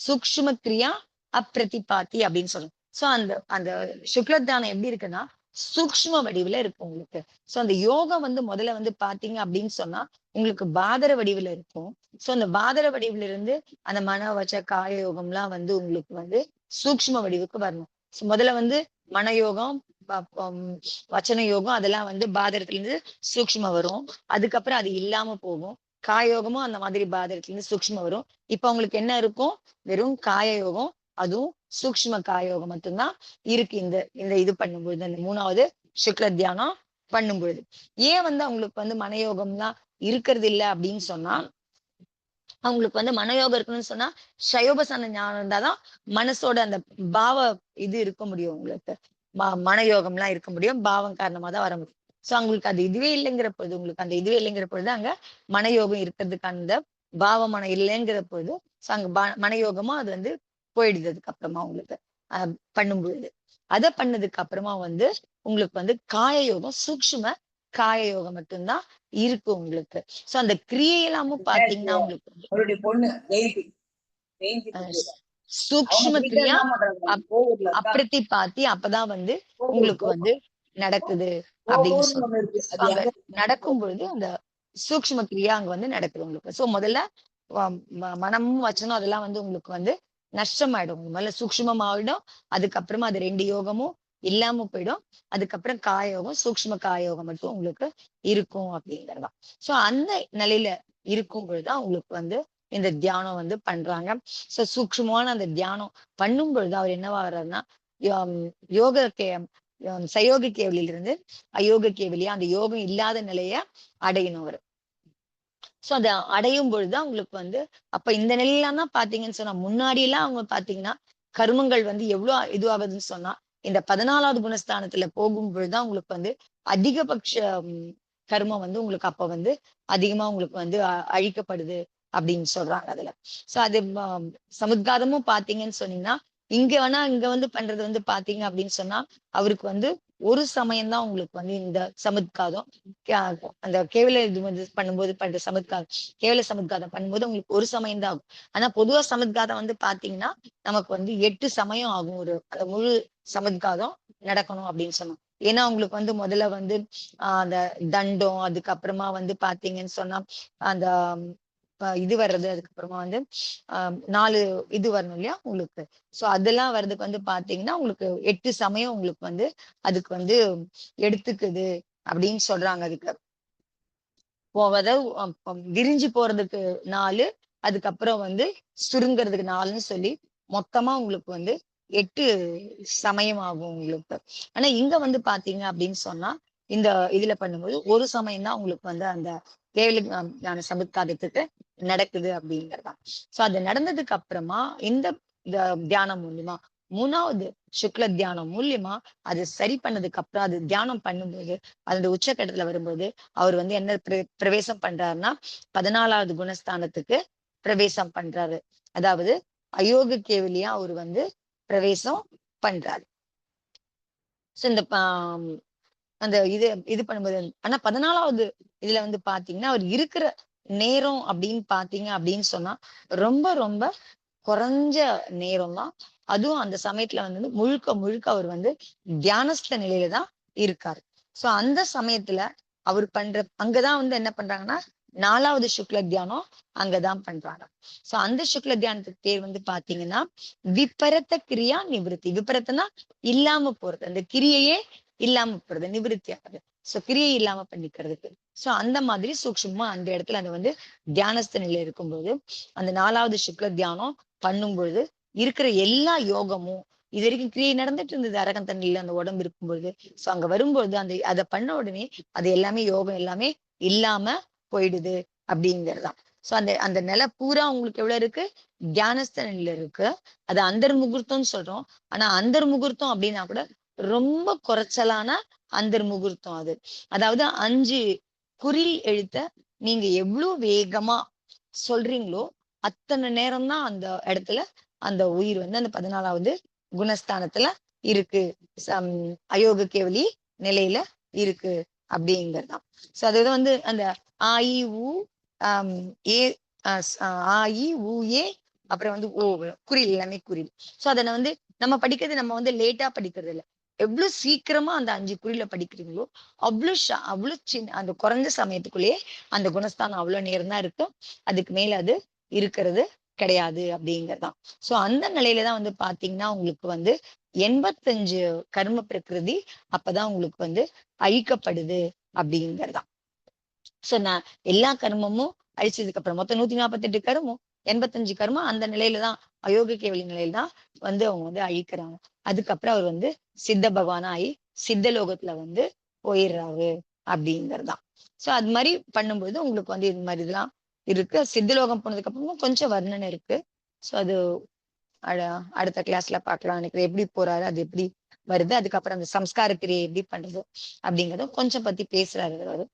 சூக்ஷ்ம கிரியா அப்பிரதிபாத்தி அப்படின்னு சொல்றோம். சோ அந்த அந்த சுக்ல தியானம் எப்படி இருக்குன்னா சூக்ஷ்ம வடிவுல இருக்கு உங்களுக்கு. சோ அந்த யோகம் வந்து முதல்ல வந்து பாத்தீங்க அப்படின்னு சொன்னா உங்களுக்கு பாதர வடிவுல இருக்கும். சோ அந்த பாதர வடிவுல இருந்து அந்த மன வச்ச காய யோகம்லாம் வந்து உங்களுக்கு வந்து சூக்ஷ்ம வடிவுக்கு வரணும். முதல்ல வந்து மனயோகம், வச்சன யோகம் அதெல்லாம் வந்து பாதரத்துல இருந்து சூக்ஷ்ம வரும். அதுக்கப்புறம் அது இல்லாம போகும். காயோகமும் அந்த மாதிரி பாதரத்துல இருந்து சூக்ஷ்ம வரும். இப்ப உங்களுக்கு என்ன இருக்கும்? வெறும் காய யோகம், அதுவும் சூக்ஷ்ம காயோகம் மட்டும்தான் இருக்கு. இந்த இந்த இது பண்ணும்பொழுது, அந்த 3வது சுக்ல தியானம் பண்ணும்பொழுது. ஏன் வந்து அவங்களுக்கு வந்து மனயோகம்லாம் இருக்கிறது இல்ல அப்படின்னு சொன்னா, அவங்களுக்கு வந்து மனயோகம் இருக்கணும்னு சொன்னா, சயோபசன ஞானம் இருந்தாதான் மனசோட அந்த பாவ இது இருக்க முடியும் உங்களுக்கு. மனயோகம்லாம் இருக்க முடியும். பாவம் காரணமா தான் வர முடியும். சோ அவங்களுக்கு அது இதுவே இல்லைங்கிற பொழுது, உங்களுக்கு அந்த இதுவே இல்லைங்கிற பொழுது அங்க மனயோகம் இருக்கிறதுக்கு அந்த பாவ மனம் இல்லைங்கிற பொழுது, சோ அங்க மனயோகமா அது வந்து போயிடுது அதுக்கப்புறமா உங்களுக்கு பண்ணும்பொழுது. அத பண்ணதுக்கு அப்புறமா வந்து உங்களுக்கு வந்து காய யோகம், சூக்ஷ்ம காய யோகம் மட்டும்தான் இருக்கு உங்களுக்கு. சோ அந்த கிரியை எல்லாமும் பாத்தீங்கன்னா உங்களுக்கு அவருடைய பொண்ணு ஜெயந்தி சூக்ஷ்ம கிரியா அப்பிரத்தி பாத்தி அப்பதான் வந்து உங்களுக்கு வந்து நடக்குது அப்படின்னு சொல்லுவாங்க. அங்க நடக்கும் பொழுது அந்த சூக்ஷ்ம கிரியா அங்க வந்து நடக்குது உங்களுக்கு. சோ முதல்ல மனமும் வச்சனும் அதெல்லாம் வந்து உங்களுக்கு வந்து நஷ்டமாயிடும். முதல்ல சூக்ஷ்மம் ஆயிடும். அதுக்கப்புறமா அது 2 யோகமும் இல்லாம போயிடும். அதுக்கப்புறம் காயோகம், சூக்ஷ்ம காயோகம் மட்டும் உங்களுக்கு இருக்கும் அப்படிங்கிறதான். சோ அந்த நிலையில இருக்கும் பொழுதுதான் உங்களுக்கு வந்து இந்த தியானம் வந்து பண்றாங்க. சோ சூக்ஷ்மமான அந்த தியானம் பண்ணும் பொழுது அவர் என்னவாகிறாருன்னா, யோக சயோக கேவலியிலிருந்து அயோக கேவலியா அந்த யோகம் இல்லாத நிலைய அடையணும் அவரு. சோ அத அடையும் பொழுதுதான் உங்களுக்கு வந்து அப்ப இந்த நிலையெல்லாம் தான் பாத்தீங்கன்னு சொன்னா முன்னாடி எல்லாம் அவங்க பாத்தீங்கன்னா கருமங்கள் வந்து எவ்வளவு இதுவாகுதுன்னு சொன்னா இந்த 14வது குணஸ்தானத்துல போகும் பொழுதுதான் உங்களுக்கு வந்து அதிகபட்ச கர்மம் வந்து உங்களுக்கு அப்ப வந்து அதிகமா உங்களுக்கு வந்து அழிக்கப்படுது அப்படின்னு சொல்றாங்க அதுல. சோ அது சமுத்காதமும் பாத்தீங்கன்னு சொன்னீங்கன்னா இங்க வந்து பண்றது வந்து பாத்தீங்க அப்படின்னு சொன்னா அவருக்கு வந்து ஒரு சமயம் தான் உங்களுக்கு வந்து இந்த சமுத்காதம் அந்த கேவல இது வந்து பண்ணும்போது பண்ற சமுத்காதம் கேவல சமுத்காதம் பண்ணும்போது உங்களுக்கு ஒரு சமயம் தான் ஆகும். ஆனா பொதுவா சமுத்காதம் வந்து பாத்தீங்கன்னா நமக்கு வந்து 8 சமயம் ஆகும் ஒரு முழு சமுத்காதம் நடக்கணும் அப்படின்னு சொன்னோம். ஏன்னா உங்களுக்கு வந்து முதல்ல வந்து அந்த தண்டம், அதுக்கப்புறமா வந்து பாத்தீங்கன்னு சொன்னா அந்த இது வர்றது, அதுக்கப்புறமா வந்து 4 இது வரணும் இல்லையா உங்களுக்கு. சோ அதெல்லாம் வர்றதுக்கு வந்து பாத்தீங்கன்னா உங்களுக்கு 8 சமயம் உங்களுக்கு வந்து அதுக்கு வந்து எடுத்துக்குது அப்படின்னு சொல்றாங்க. அதுக்கு அதாவது விரிஞ்சு போறதுக்கு 4, அதுக்கப்புறம் வந்து சுருங்குறதுக்கு 4ன்னு சொல்லி மொத்தமா உங்களுக்கு வந்து 8 சமயம் ஆகும் உங்களுக்கு. ஆனா இங்க வந்து பாத்தீங்க அப்படின்னு சொன்னா இந்த இதுல பண்ணும்போது ஒரு சமயம் தான் உங்களுக்கு வந்து அந்த கேவல சமுத்காதத்துக்கு நடக்குது அப்படிங்கறதா. சோ அது நடந்ததுக்கு அப்புறமா இந்த தியானம் மூலியமா 3வது சுக்ல தியானம் மூலியமா அது சரி பண்ணதுக்கு அப்புறம் அது தியானம் பண்ணும்போது அந்த உச்சக்கட்டத்துல வரும்போது அவர் வந்து என்ன பிரவேசம் பண்றாருன்னா 14வது குணஸ்தானத்துக்கு பிரவேசம் பண்றாரு. அதாவது அயோக கேவலியா அவர் வந்து பிரவேசம் பண்றாரு. சோ இந்த அந்த இது பண்ணும்போது ஆனா 14வது இதுல வந்து பாத்தீங்கன்னா அவர் இருக்கிற நேரம் அப்படின்னு பாத்தீங்க அப்படின்னு சொன்னா ரொம்ப ரொம்ப குறைஞ்ச நேரம் தான். அதுவும் அந்த சமயத்துல வந்து முழுக்க முழுக்க அவர் வந்து தியானஸ்த நிலையில தான் இருக்காரு. சோ அந்த சமயத்துல அவர் பண்ற அங்கதான் வந்து என்ன பண்றாங்கன்னா 4வது சுக்ல தியானம் அங்கதான் பண்றாங்க. சோ அந்த சுக்ல தியானத்துக்கு பேர் வந்து பாத்தீங்கன்னா விபரத்த கிரியா நிவிருத்தி. விபரத்தனா இல்லாம போறது, அந்த கிரியையே இல்லாம போறது, நிவிருத்தி ஆகுது. சோ கிரியை இல்லாம பண்ணிக்கிறதுக்கு. சோ அந்த மாதிரி சூக்ஷ்மமா அந்த இடத்துல அது வந்து தியானஸ்த நிலை இருக்கும்போது அந்த 4வது சுக்ல தியானம் பண்ணும் பொழுது இருக்கிற எல்லா யோகமும் இது வரைக்கும் கிரியை நடந்துட்டு இருந்தது அரகன் தண்ணியில அந்த உடம்பு இருக்கும்பொழுது. சோ அங்க வரும்பொழுது அந்த அதை பண்ண உடனே அது எல்லாமே யோகம் எல்லாமே இல்லாம போயிடுது அப்படிங்கறதுதான். சோ அந்த அந்த நிலை பூரா உங்களுக்கு எவ்வளவு இருக்கு? தியானஸ்த நிலையில இருக்கு. அது அந்தர் முகூர்த்தம்னு சொல்றோம். ஆனா அந்தர் முகூர்த்தம் அப்படின்னா கூட ரொம்ப குறைச்சலான அந்தர் முகூர்த்தம் அது. அதாவது 5 குறில் எழுத்த நீங்க எவ்வளவு வேகமா சொல்றீங்களோ அத்தனை நேரம் தான் அந்த இடத்துல அந்த உயிர் வந்து அந்த 14வது குணஸ்தானத்துல இருக்கு. அயோக கேவலி நிலையில இருக்கு அப்படிங்கறதுதான். சோ அது வந்து அந்த ஆஇ ஊ ஏ ஆஇ ஊ ஏ அப்புறம் வந்து ஓ குறில் எல்லாமே குறில். சோ அதை வந்து நம்ம படிக்கிறது நம்ம வந்து லேட்டா படிக்கிறது இல்லை. எவ்வளவு சீக்கிரமா அந்த 5 குறியில படிக்கிறீங்களோ அவ்வளவு சின்ன அந்த குறைஞ்ச சமயத்துக்குள்ளேயே அந்த குணஸ்தானம் அவ்வளவு நேரம் தான் இருக்கு. அதுக்கு மேல அது இருக்கிறது கிடையாது அப்படிங்கறதுதான். சோ அந்த நிலையில தான் வந்து பாத்தீங்கன்னா உங்களுக்கு வந்து 85 கர்ம பிரகிருதி அப்பதான் உங்களுக்கு வந்து அழிக்கப்படுது அப்படிங்கறதுதான். சோ நான் எல்லா கர்மமும் அழிச்சதுக்கு அப்புறம் மொத்தம் 148 கர்மம், 85 கர்மம் அந்த நிலையில தான் அயோக கேவலி நிலையில தான் வந்து அவங்க வந்து அழிக்கிறாங்க. அதுக்கப்புறம் அவர் வந்து சித்த பகவானா ஆகி சித்த லோகத்துல வந்து போயிடுறாரு அப்படிங்கறதுதான். சோ அது மாதிரி பண்ணும்போது உங்களுக்கு வந்து இது மாதிரி இதெல்லாம் இருக்கு. சித்தலோகம் போனதுக்கு அப்புறமும் கொஞ்சம் வர்ணனை இருக்கு. சோ அது அடுத்த கிளாஸ்ல பார்க்கலாம் நினைக்கிறேன். எப்படி போறாரு, அது எப்படி வருது, அதுக்கப்புறம் அந்த சம்ஸ்கார கிரியை எப்படி பண்றது அப்படிங்கறதும் கொஞ்சம் பத்தி பேசுறாரு அவரு.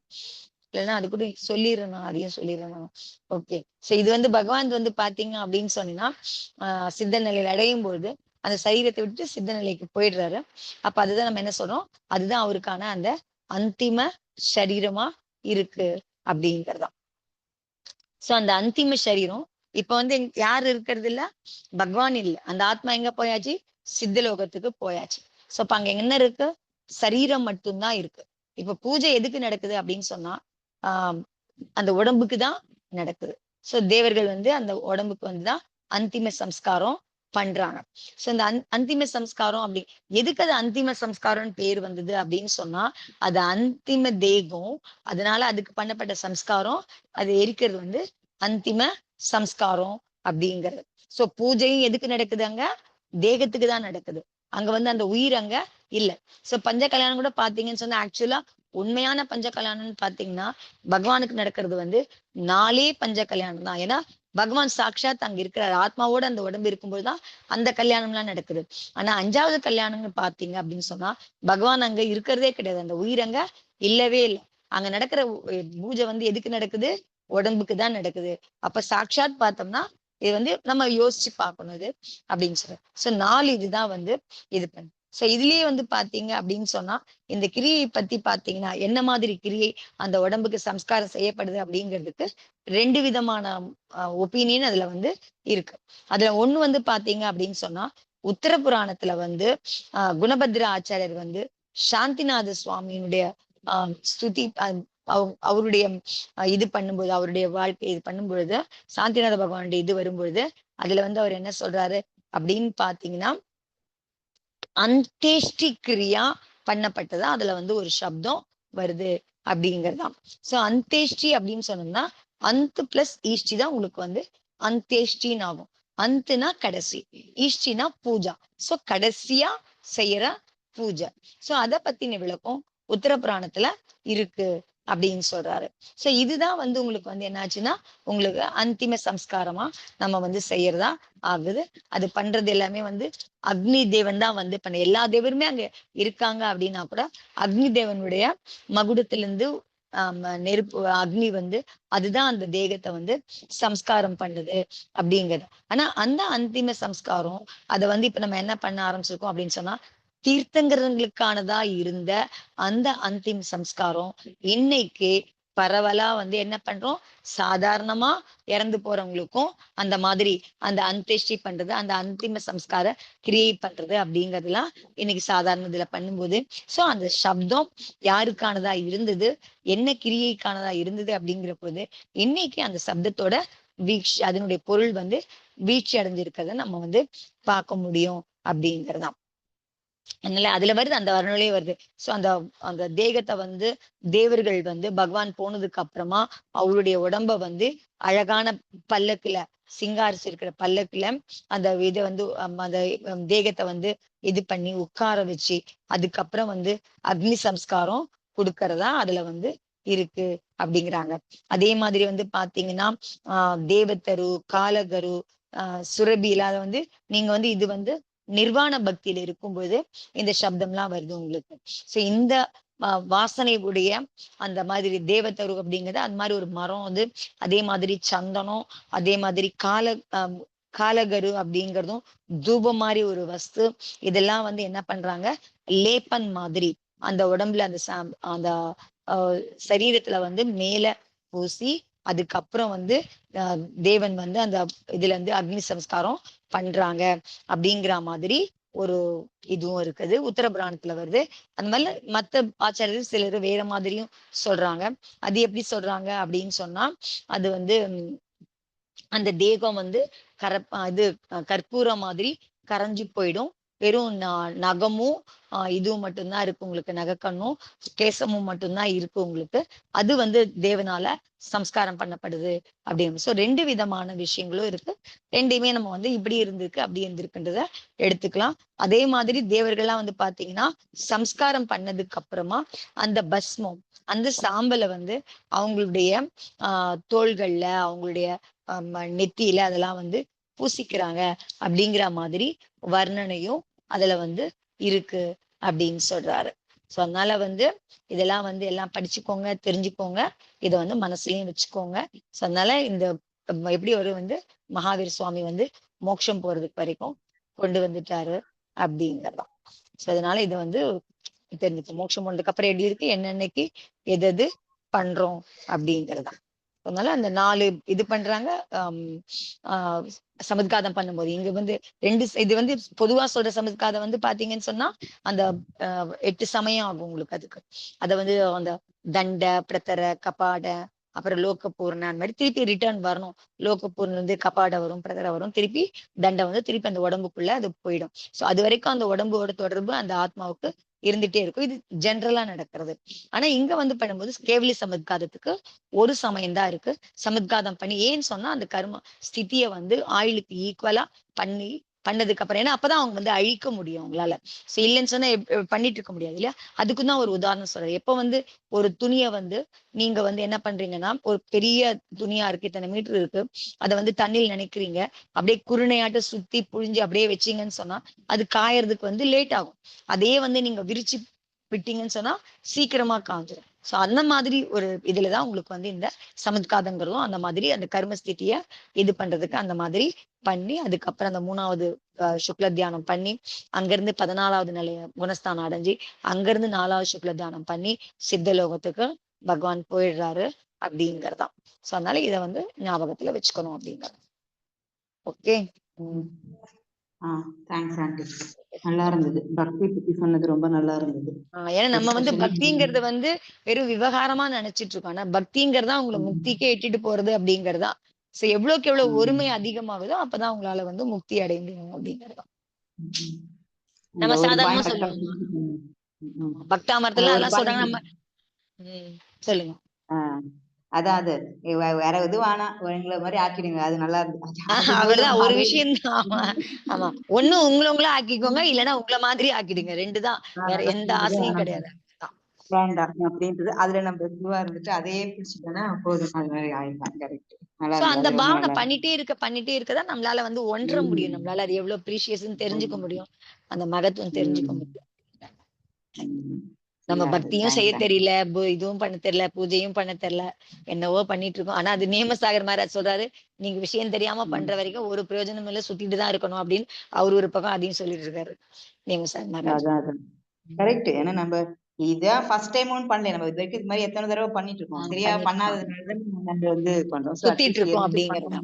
இல்லைன்னா அது கூட சொல்லிடுறேன், அதையும் சொல்லிடுறேன். ஓகே. சோ இது வந்து பகவான் வந்து பாத்தீங்க அப்படின்னு சொன்னீங்கன்னா சித்த நிலையில அடையும் பொழுது அந்த சரீரத்தை விட்டு சித்த நிலைக்கு போயிடுறாரு. அப்ப அதுதான் நம்ம என்ன சொல்றோம், அதுதான் அவருக்கான அந்த அந்திம சரீரமா இருக்கு அப்படிங்கறதுதான். சோ அந்த அந்திம சரீரம் இப்ப வந்து யாரு இருக்கிறது இல்ல, பகவான் இல்ல. அந்த ஆத்மா எங்க போயாச்சு, சித்தலோகத்துக்கு போயாச்சு. சோ அப்ப அங்க என்ன இருக்கு, சரீரம் மட்டும்தான் இருக்கு. இப்ப பூஜை எதுக்கு நடக்குது அப்படின்னு சொன்னா ஆஹ் அந்த உடம்புக்கு தான் நடக்குது. சோ தேவர்கள் வந்து அந்த உடம்புக்கு வந்துதான் அந்திம சம்ஸ்காரம் பண்றாங்க. சோ இந்த அந்திம சம்ஸ்காரம் அப்படி எதுக்கு அது அந்திம சம்ஸ்காரம்னு பேர் வந்தது அப்படின்னு சொன்னா, அது அந்திம தேகம், அதனால அதுக்கு பண்ணப்பட்ட சம்ஸ்காரம், அது எரிக்கிறது வந்து அந்திம சம்ஸ்காரம் அப்படிங்கிறது. சோ பூஜையும் எதுக்கு நடக்குது, அங்க தேகத்துக்கு தான் நடக்குது. அங்க வந்து அந்த உயிர் அங்க இல்ல. சோ பஞ்ச கல்யாணம் கூட பாத்தீங்கன்னு சொன்னா ஆக்சுவலா உண்மையான பஞ்ச கல்யாணம்னு பாத்தீங்கன்னா பகவானுக்கு நடக்கிறது வந்து 4 பஞ்ச கல்யாணம் தான். ஏன்னா பகவான் சாட்சாத் அங்க இருக்கிறார். ஆத்மாவோட அந்த உடம்பு இருக்கும்போதுதான் அந்த கல்யாணம் எல்லாம் நடக்குது. ஆனா 5வது கல்யாணம்னு பாத்தீங்க அப்படின்னு சொன்னா பகவான் அங்க இருக்கிறதே கிடையாது. அந்த உயிர் அங்க இல்லவே இல்லை. அங்க நடக்கிற பூஜை வந்து எதுக்கு நடக்குது, உடம்புக்கு தான் நடக்குது. அப்ப சாட்சாத் பார்த்தோம்னா இது வந்து நம்ம யோசிச்சு பார்க்கணும் இது அப்படின்னு சொல்றேன். சோ 4 இதுதான் வந்து இது பண்ணு. சோ இதுலயே வந்து பாத்தீங்க அப்படின்னு சொன்னா இந்த கிரியை பத்தி பாத்தீங்கன்னா என்ன மாதிரி கிரியை அந்த உடம்புக்கு சம்ஸ்காரம் செய்யப்படுது அப்படிங்கிறதுக்கு 2 விதமான ஒப்பீனியன் அதுல வந்து இருக்கு. அதுல ஒண்ணு வந்து பாத்தீங்க அப்படின்னு சொன்னா உத்தர புராணத்துல வந்து குணபத்ர ஆச்சாரியர் வந்து சாந்திநாத சுவாமியினுடைய ஸ்துதி அவருடைய இது பண்ணும்போது, அவருடைய வாழ்க்கை இது பண்ணும்பொழுது, சாந்திநாத பகவானுடைய இது வரும்பொழுது அதுல வந்து அவர் என்ன சொல்றாரு அப்படின்னு பாத்தீங்கன்னா, அந்தேஷ்டி கிரியா பண்ணப்பட்டதா அதுல வந்து ஒரு சப்தம் வருது அப்படிங்கறதுதான். சோ அந்தேஷ்டி அப்படின்னு சொன்னோம்னா அந்த பிளஸ் ஈஷ்டி தான் உங்களுக்கு வந்து அந்தேஷ்டின்னு ஆகும். அந்துனா கடைசி, ஈஷ்டினா பூஜா. சோ கடைசியா செய்யற பூஜை. சோ அத பத்தின விளக்கம் உத்தர புராணத்துல இருக்கு அப்படின்னு சொல்றாரு. சோ இதுதான் வந்து உங்களுக்கு வந்து என்னாச்சுன்னா உங்களுக்கு அந்திம சம்ஸ்காரமா நம்ம வந்து செய்யறதா ஆகுது. அது பண்றது எல்லாமே வந்து அக்னி தேவன் தான் வந்து பண்ண. எல்லா தேவருமே அங்க இருக்காங்க அப்படின்னா கூட அக்னி தேவனுடைய மகுடத்திலிருந்து நெருப்பு அக்னி வந்து அதுதான் அந்த தேகத்தை வந்து சம்ஸ்காரம் பண்ணுது அப்படிங்கிறது. ஆனா அந்த அந்திம சம்ஸ்காரம் அதை வந்து இப்ப நம்ம என்ன பண்ண ஆரம்பிச்சிருக்கோம் அப்படின்னு சொன்னா தீர்த்தங்கரங்களுக்கானதா இருந்த அந்த அந்திம சம்ஸ்காரம் இன்னைக்கு பரவலா வந்து என்ன பண்றோம், சாதாரணமா இறந்து போறவங்களுக்கும் அந்த மாதிரி அந்த அந்தேஷ்டி பண்றது, அந்த அந்திம சம்ஸ்கார கிரியேட் பண்றது அப்படிங்கறதுலாம் இன்னைக்கு சாதாரண இதுல பண்ணும்போது சோ அந்த சப்தம் யாருக்கானதா இருந்தது, என்ன கிரியைக்கானதா இருந்தது அப்படிங்கிற போது இன்னைக்கு அந்த சப்தத்தோட வீழ்ச்சி, அதனுடைய பொருள் வந்து வீழ்ச்சி அடைஞ்சிருக்கிறத நம்ம வந்து பார்க்க முடியும் அப்படிங்கறதுதான். அதனால அதுல வருது, அந்த வர்ணனையே வருது. சோ அந்த அந்த தேகத்தை வந்து தேவர்கள் வந்து பகவான் போனதுக்கு அப்புறமா அவருடைய உடம்ப வந்து அழகான பல்லக்குல சிங்காரிச்சிருக்கிற பல்லக்குல அந்த இதை வந்து அந்த தேகத்தை வந்து இது பண்ணி உட்கார வச்சு அதுக்கப்புறம் வந்து அக்னி சம்ஸ்காரம் கொடுக்கறதா அதுல வந்து இருக்கு அப்படிங்கிறாங்க. அதே மாதிரி வந்து பாத்தீங்கன்னா தேவதரு, காலகரு, சுரபி இல்லாத வந்து நீங்க வந்து இது வந்து நிர்வாண பக்தியில இருக்கும்போது இந்த சப்தம்லாம் வருது உங்களுக்கு. சோ இந்த வாசனை உடைய அந்த மாதிரி தேவதரு அப்படிங்கிறது அந்த மாதிரி ஒரு மரம் வந்து, அதே மாதிரி சந்தனம், அதே மாதிரி காலகரு அப்படிங்கிறதும் தூபம் மாதிரி ஒரு வஸ்து. இதெல்லாம் வந்து என்ன பண்றாங்க, லேப்பன் மாதிரி அந்த உடம்புல அந்த அந்த சரீரத்துல வந்து மேல பூசி அதுக்கப்புறம் வந்து தேவன் வந்து அந்த இதுல இருந்து அக்னி சம்ஸ்காரம் பண்றாங்க அப்படிங்கிற மாதிரி ஒரு இதுவும் இருக்குது, உத்தர புராணத்துல வருது. அந்த மாதிரி மத்த ஆச்சாரியர்கள் சிலர் வேற மாதிரியும் சொல்றாங்க. அது எப்படி சொல்றாங்க அப்படின்னு சொன்னா, அது வந்து அந்த தேகம் வந்து இது கற்பூரம் மாதிரி கரைஞ்சு போயிடும். வெறும் நகமும் இதுவும் மட்டும்தான் இருக்கு உங்களுக்கு, நகக்கண்ணும் கேசமும் மட்டும்தான் இருக்கு உங்களுக்கு. அது வந்து தேவனால சம்ஸ்காரம் பண்ணப்படுது அப்படின்னு. ஸோ 2 விதமான விஷயங்களும் இருக்கு. 2யுமே நம்ம வந்து இப்படி இருந்திருக்கு அப்படி இருந்திருக்குன்றத எடுத்துக்கலாம். அதே மாதிரி தேவர்கள்லாம் வந்து பாத்தீங்கன்னா சம்ஸ்காரம் பண்ணதுக்கு அப்புறமா அந்த பஸ்மம், அந்த சாம்பலை வந்து அவங்களுடைய தோள்கள்ல, அவங்களுடைய நெத்தியில அதெல்லாம் வந்து பூசிக்கிறாங்க அப்படிங்கிற மாதிரி வர்ணனையும் அதுல வந்து இருக்கு அப்படின்னு சொல்றாரு. சோ அதனால வந்து இதெல்லாம் வந்து எல்லாம் படிச்சுக்கோங்க, தெரிஞ்சுக்கோங்க, இதை வந்து மனசுலயும் வச்சுக்கோங்க. சோ அதனால இந்த எப்படி ஒரு வந்து மகாவீர் சுவாமி வந்து மோட்சம் போறதுக்கு வரைக்கும் கொண்டு வந்துட்டாரு அப்படிங்கிறதான். சோ அதனால இதை வந்து தெரிஞ்சுக்கோ, மோட்சம் போனதுக்கு அப்புறம் எப்படி இருக்கு, என்னென்னைக்கு எது பண்றோம் அப்படிங்கிறதா. அதனால அந்த 4 இது பண்றாங்க. சமத்காதம் பண்ணும்போது இங்க வந்து 2 இது வந்து பொதுவா சொல்ற சமத்காதம் வந்து பாத்தீங்கன்னு சொன்னா அந்த 8 சமயம் ஆகும் உங்களுக்கு அதுக்கு. அத வந்து அந்த தண்ட, பிரத்தர, கபாட, அப்புறம் லோகபூர்ண, அந்த மாதிரி திருப்பி ரிட்டர்ன் வரணும். லோகபூர்ண வந்து கபாட வரும், பிரதர வரும், திருப்பி தண்டை வந்து திருப்பி அந்த உடம்புக்குள்ள அது போயிடும். சோ அது வரைக்கும் அந்த உடம்போட தொடர்பு அந்த ஆத்மாவுக்கு இருந்துட்டே இருக்கும். இது ஜென்ரலா நடக்கிறது. ஆனா இங்க வந்து பண்ணும்போது கேவலி சமத்காதத்துக்கு ஒரு சமயம் தான் இருக்கு. சமத்காதம் பண்ணி, ஏன்னு சொன்னா அந்த கர்ம ஸ்திதியை வந்து ஆயுளுக்கு ஈக்குவலா பண்ணதுக்கு அப்புறம், ஏன்னா அப்பதான் அவங்க வந்து அழிக்க முடியும் அவங்களால. சோ இல்லைன்னு சொன்னா பண்ணிட்டு இருக்க முடியாது இல்லையா. அதுக்கும் தான் ஒரு உதாரணம் சொல்றேன். எப்ப வந்து ஒரு துணியை வந்து நீங்க வந்து என்ன பண்றீங்கன்னா, ஒரு பெரிய துணியா இருக்கு, இத்தனை மீட்டர் இருக்கு, அதை வந்து தண்ணியில் நினைக்கிறீங்க, அப்படியே குருணையாட்ட சுத்தி புழிஞ்சு அப்படியே வச்சீங்கன்னு சொன்னா அது காயறதுக்கு வந்து லேட் ஆகும். அதே வந்து நீங்க விரிச்சு விட்டீங்கன்னு சொன்னா சீக்கிரமா காஞ்சிடும். சோ அந்த மாதிரி ஒரு இதுலதான் உங்களுக்கு வந்து இந்த சமத்காதங்கிறதும் அந்த மாதிரி அந்த கர்மஸ்திதிய இது பண்றதுக்கு அந்த மாதிரி பண்ணி, அதுக்கப்புறம் அந்த 3வது சுக்ல தியானம் பண்ணி, அங்கிருந்து 14வது நிலைய குணஸ்தானம் அடைஞ்சு, அங்கிருந்து 4வது சுக்ல தியானம் பண்ணி சித்தலோகத்துக்கு பகவான் போயிடுறாரு அப்படிங்கறதான். சோ அதனால இதை வந்து ஞாபகத்துல வச்சுக்கணும் அப்படிங்கிறது. ஓகே. Thanks aunty. நல்லா இருந்தது. பக்தி பத்தி சொன்னது ரொம்ப நல்லா இருந்தது. ஏன்னா நம்ம வந்து பக்திங்கிறது வந்து வெறும் விவகாரமா நினைச்சிட்டு இருக்கோம். ஆனா பக்திங்கிறதா உங்களை முக்திக்கே இட்டுட்டு போறது அப்படிங்கறதா. சோ எவ்வளவுக்கு எவ்வளவு ஒருமை அதிகமாகுதோ அப்பதான் உங்களால வந்து முக்தி அடைய முடியும் அப்படிங்கறதா. நம்ம சாதாரணமா சொல்லுவோம் பக்தாமரத்துல அதெல்லாம் சொல்றாங்க. நம்ம சொல்லுங்க. அதாவது வேற எதுவும் வேணாம், எங்களை மாதிரி ஆக்கிடுங்க, அது நல்லா இருக்கு. அவர்தான் ஒரு விஷயம் தான். ஆமா, ஒண்ணு உங்களை ஆக்கிக்கோங்க, இல்லைன்னா உங்களை மாதிரி ஆக்கிடுங்க. 2 தான், வேற எந்த ஆசையும் கிடையாது. வேண்டாம் அப்படின்றது அதுல நம்ம இதுவா இருந்துட்டு அதையே பிடிச்சிட்டோம்னா போதும், அது மாதிரி ஆயிடலாம். கரெக்ட். அந்த பாவனை பண்ணிட்டே இருக்கதான் நம்மளால வந்து ஒன்ற முடியும். நம்மளால அது எவ்வளவு ப்ரீஷியஸ்ன்னு தெரிஞ்சுக்க முடியும், அந்த மகத்துவம் தெரிஞ்சுக்க முடியும். நம்ம பக்தியும் செய்ய தெரியல, இதுவும் பண்ண தெரியல, பூஜையும் பண்ண தெரியல, என்னவோ பண்ணிட்டு இருக்கோம். ஆனா அது நேமசாகர் மகாராஜ் சொல்றாரு, நீங்க விஷயம் தெரியாம பண்ற வரைக்கும் ஒரு பிரயோஜனம் இல்ல, சுத்திட்டு தான் இருக்கணும் அப்படின்னு அவர் ஒரு பக்கம் அதையும் சொல்லிட்டு இருக்காரு நேமசாகர் மகாராஜ். கரெக்ட். ஏன்னா நம்ம இதான் ஃபர்ஸ்ட் டைம் பண்ணல, நம்ம இது வரைக்கும் இது மாதிரி எத்தனை தடவை பண்ணிட்டு இருக்கோம், சரியா பண்ணாததுனால நம்ம வந்து பண்றோம், சுத்திட்டு இருக்கோம் அப்படிங்கறதா.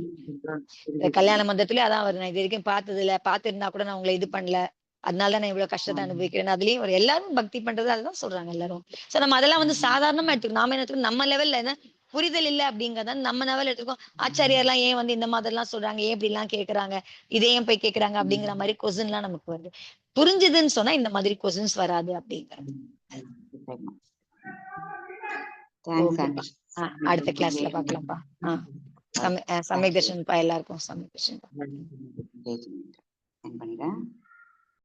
கல்யாண மந்தத்துல அதான் அவர், நான் இது வரைக்கும் பார்த்தது இல்ல, பார்த்திருந்தா கூட நான் உங்களை இது பண்ணல, அதனால நான் இவ்வளவு கஷ்டத்தை அனுபவிக்கிறேன். அதுலயும் ஒரு எல்லாரும் பக்தி பண்றது அதுதான் சொல்றாங்க எல்லாரும். சோ நம்ம அதெல்லாம் வந்து சாதாரணமா எடுத்துக்கணும். நாம என்ன எடுத்துக்கணும், நம்ம லெவல்ல என்ன புரிதல் இல்ல அப்படிங்கறத நம்ம லெவல் எடுத்துக்கோம். ஆச்சாரியர் எல்லாம் ஏன் வந்து இந்த மாதிரி எல்லாம் சொல்றாங்க, ஏன் இப்படி எல்லாம் கேக்குறாங்க, இதே ஏன் போய் கேக்குறாங்க அப்படிங்கிற மாதிரி கொஸ்டின் எல்லாம் நமக்கு வருது. புரிஞ்சுதுன்னு சொன்னா இந்த மாதிரி கொஸ்டின்ஸ் வராது அப்படிங்கிறது. அடுத்த கிளாஸ்ல பாக்கலாம்ப்பா. சமய தர்ஷன் எல்லாருக்கும் சமய தர்ஷன்.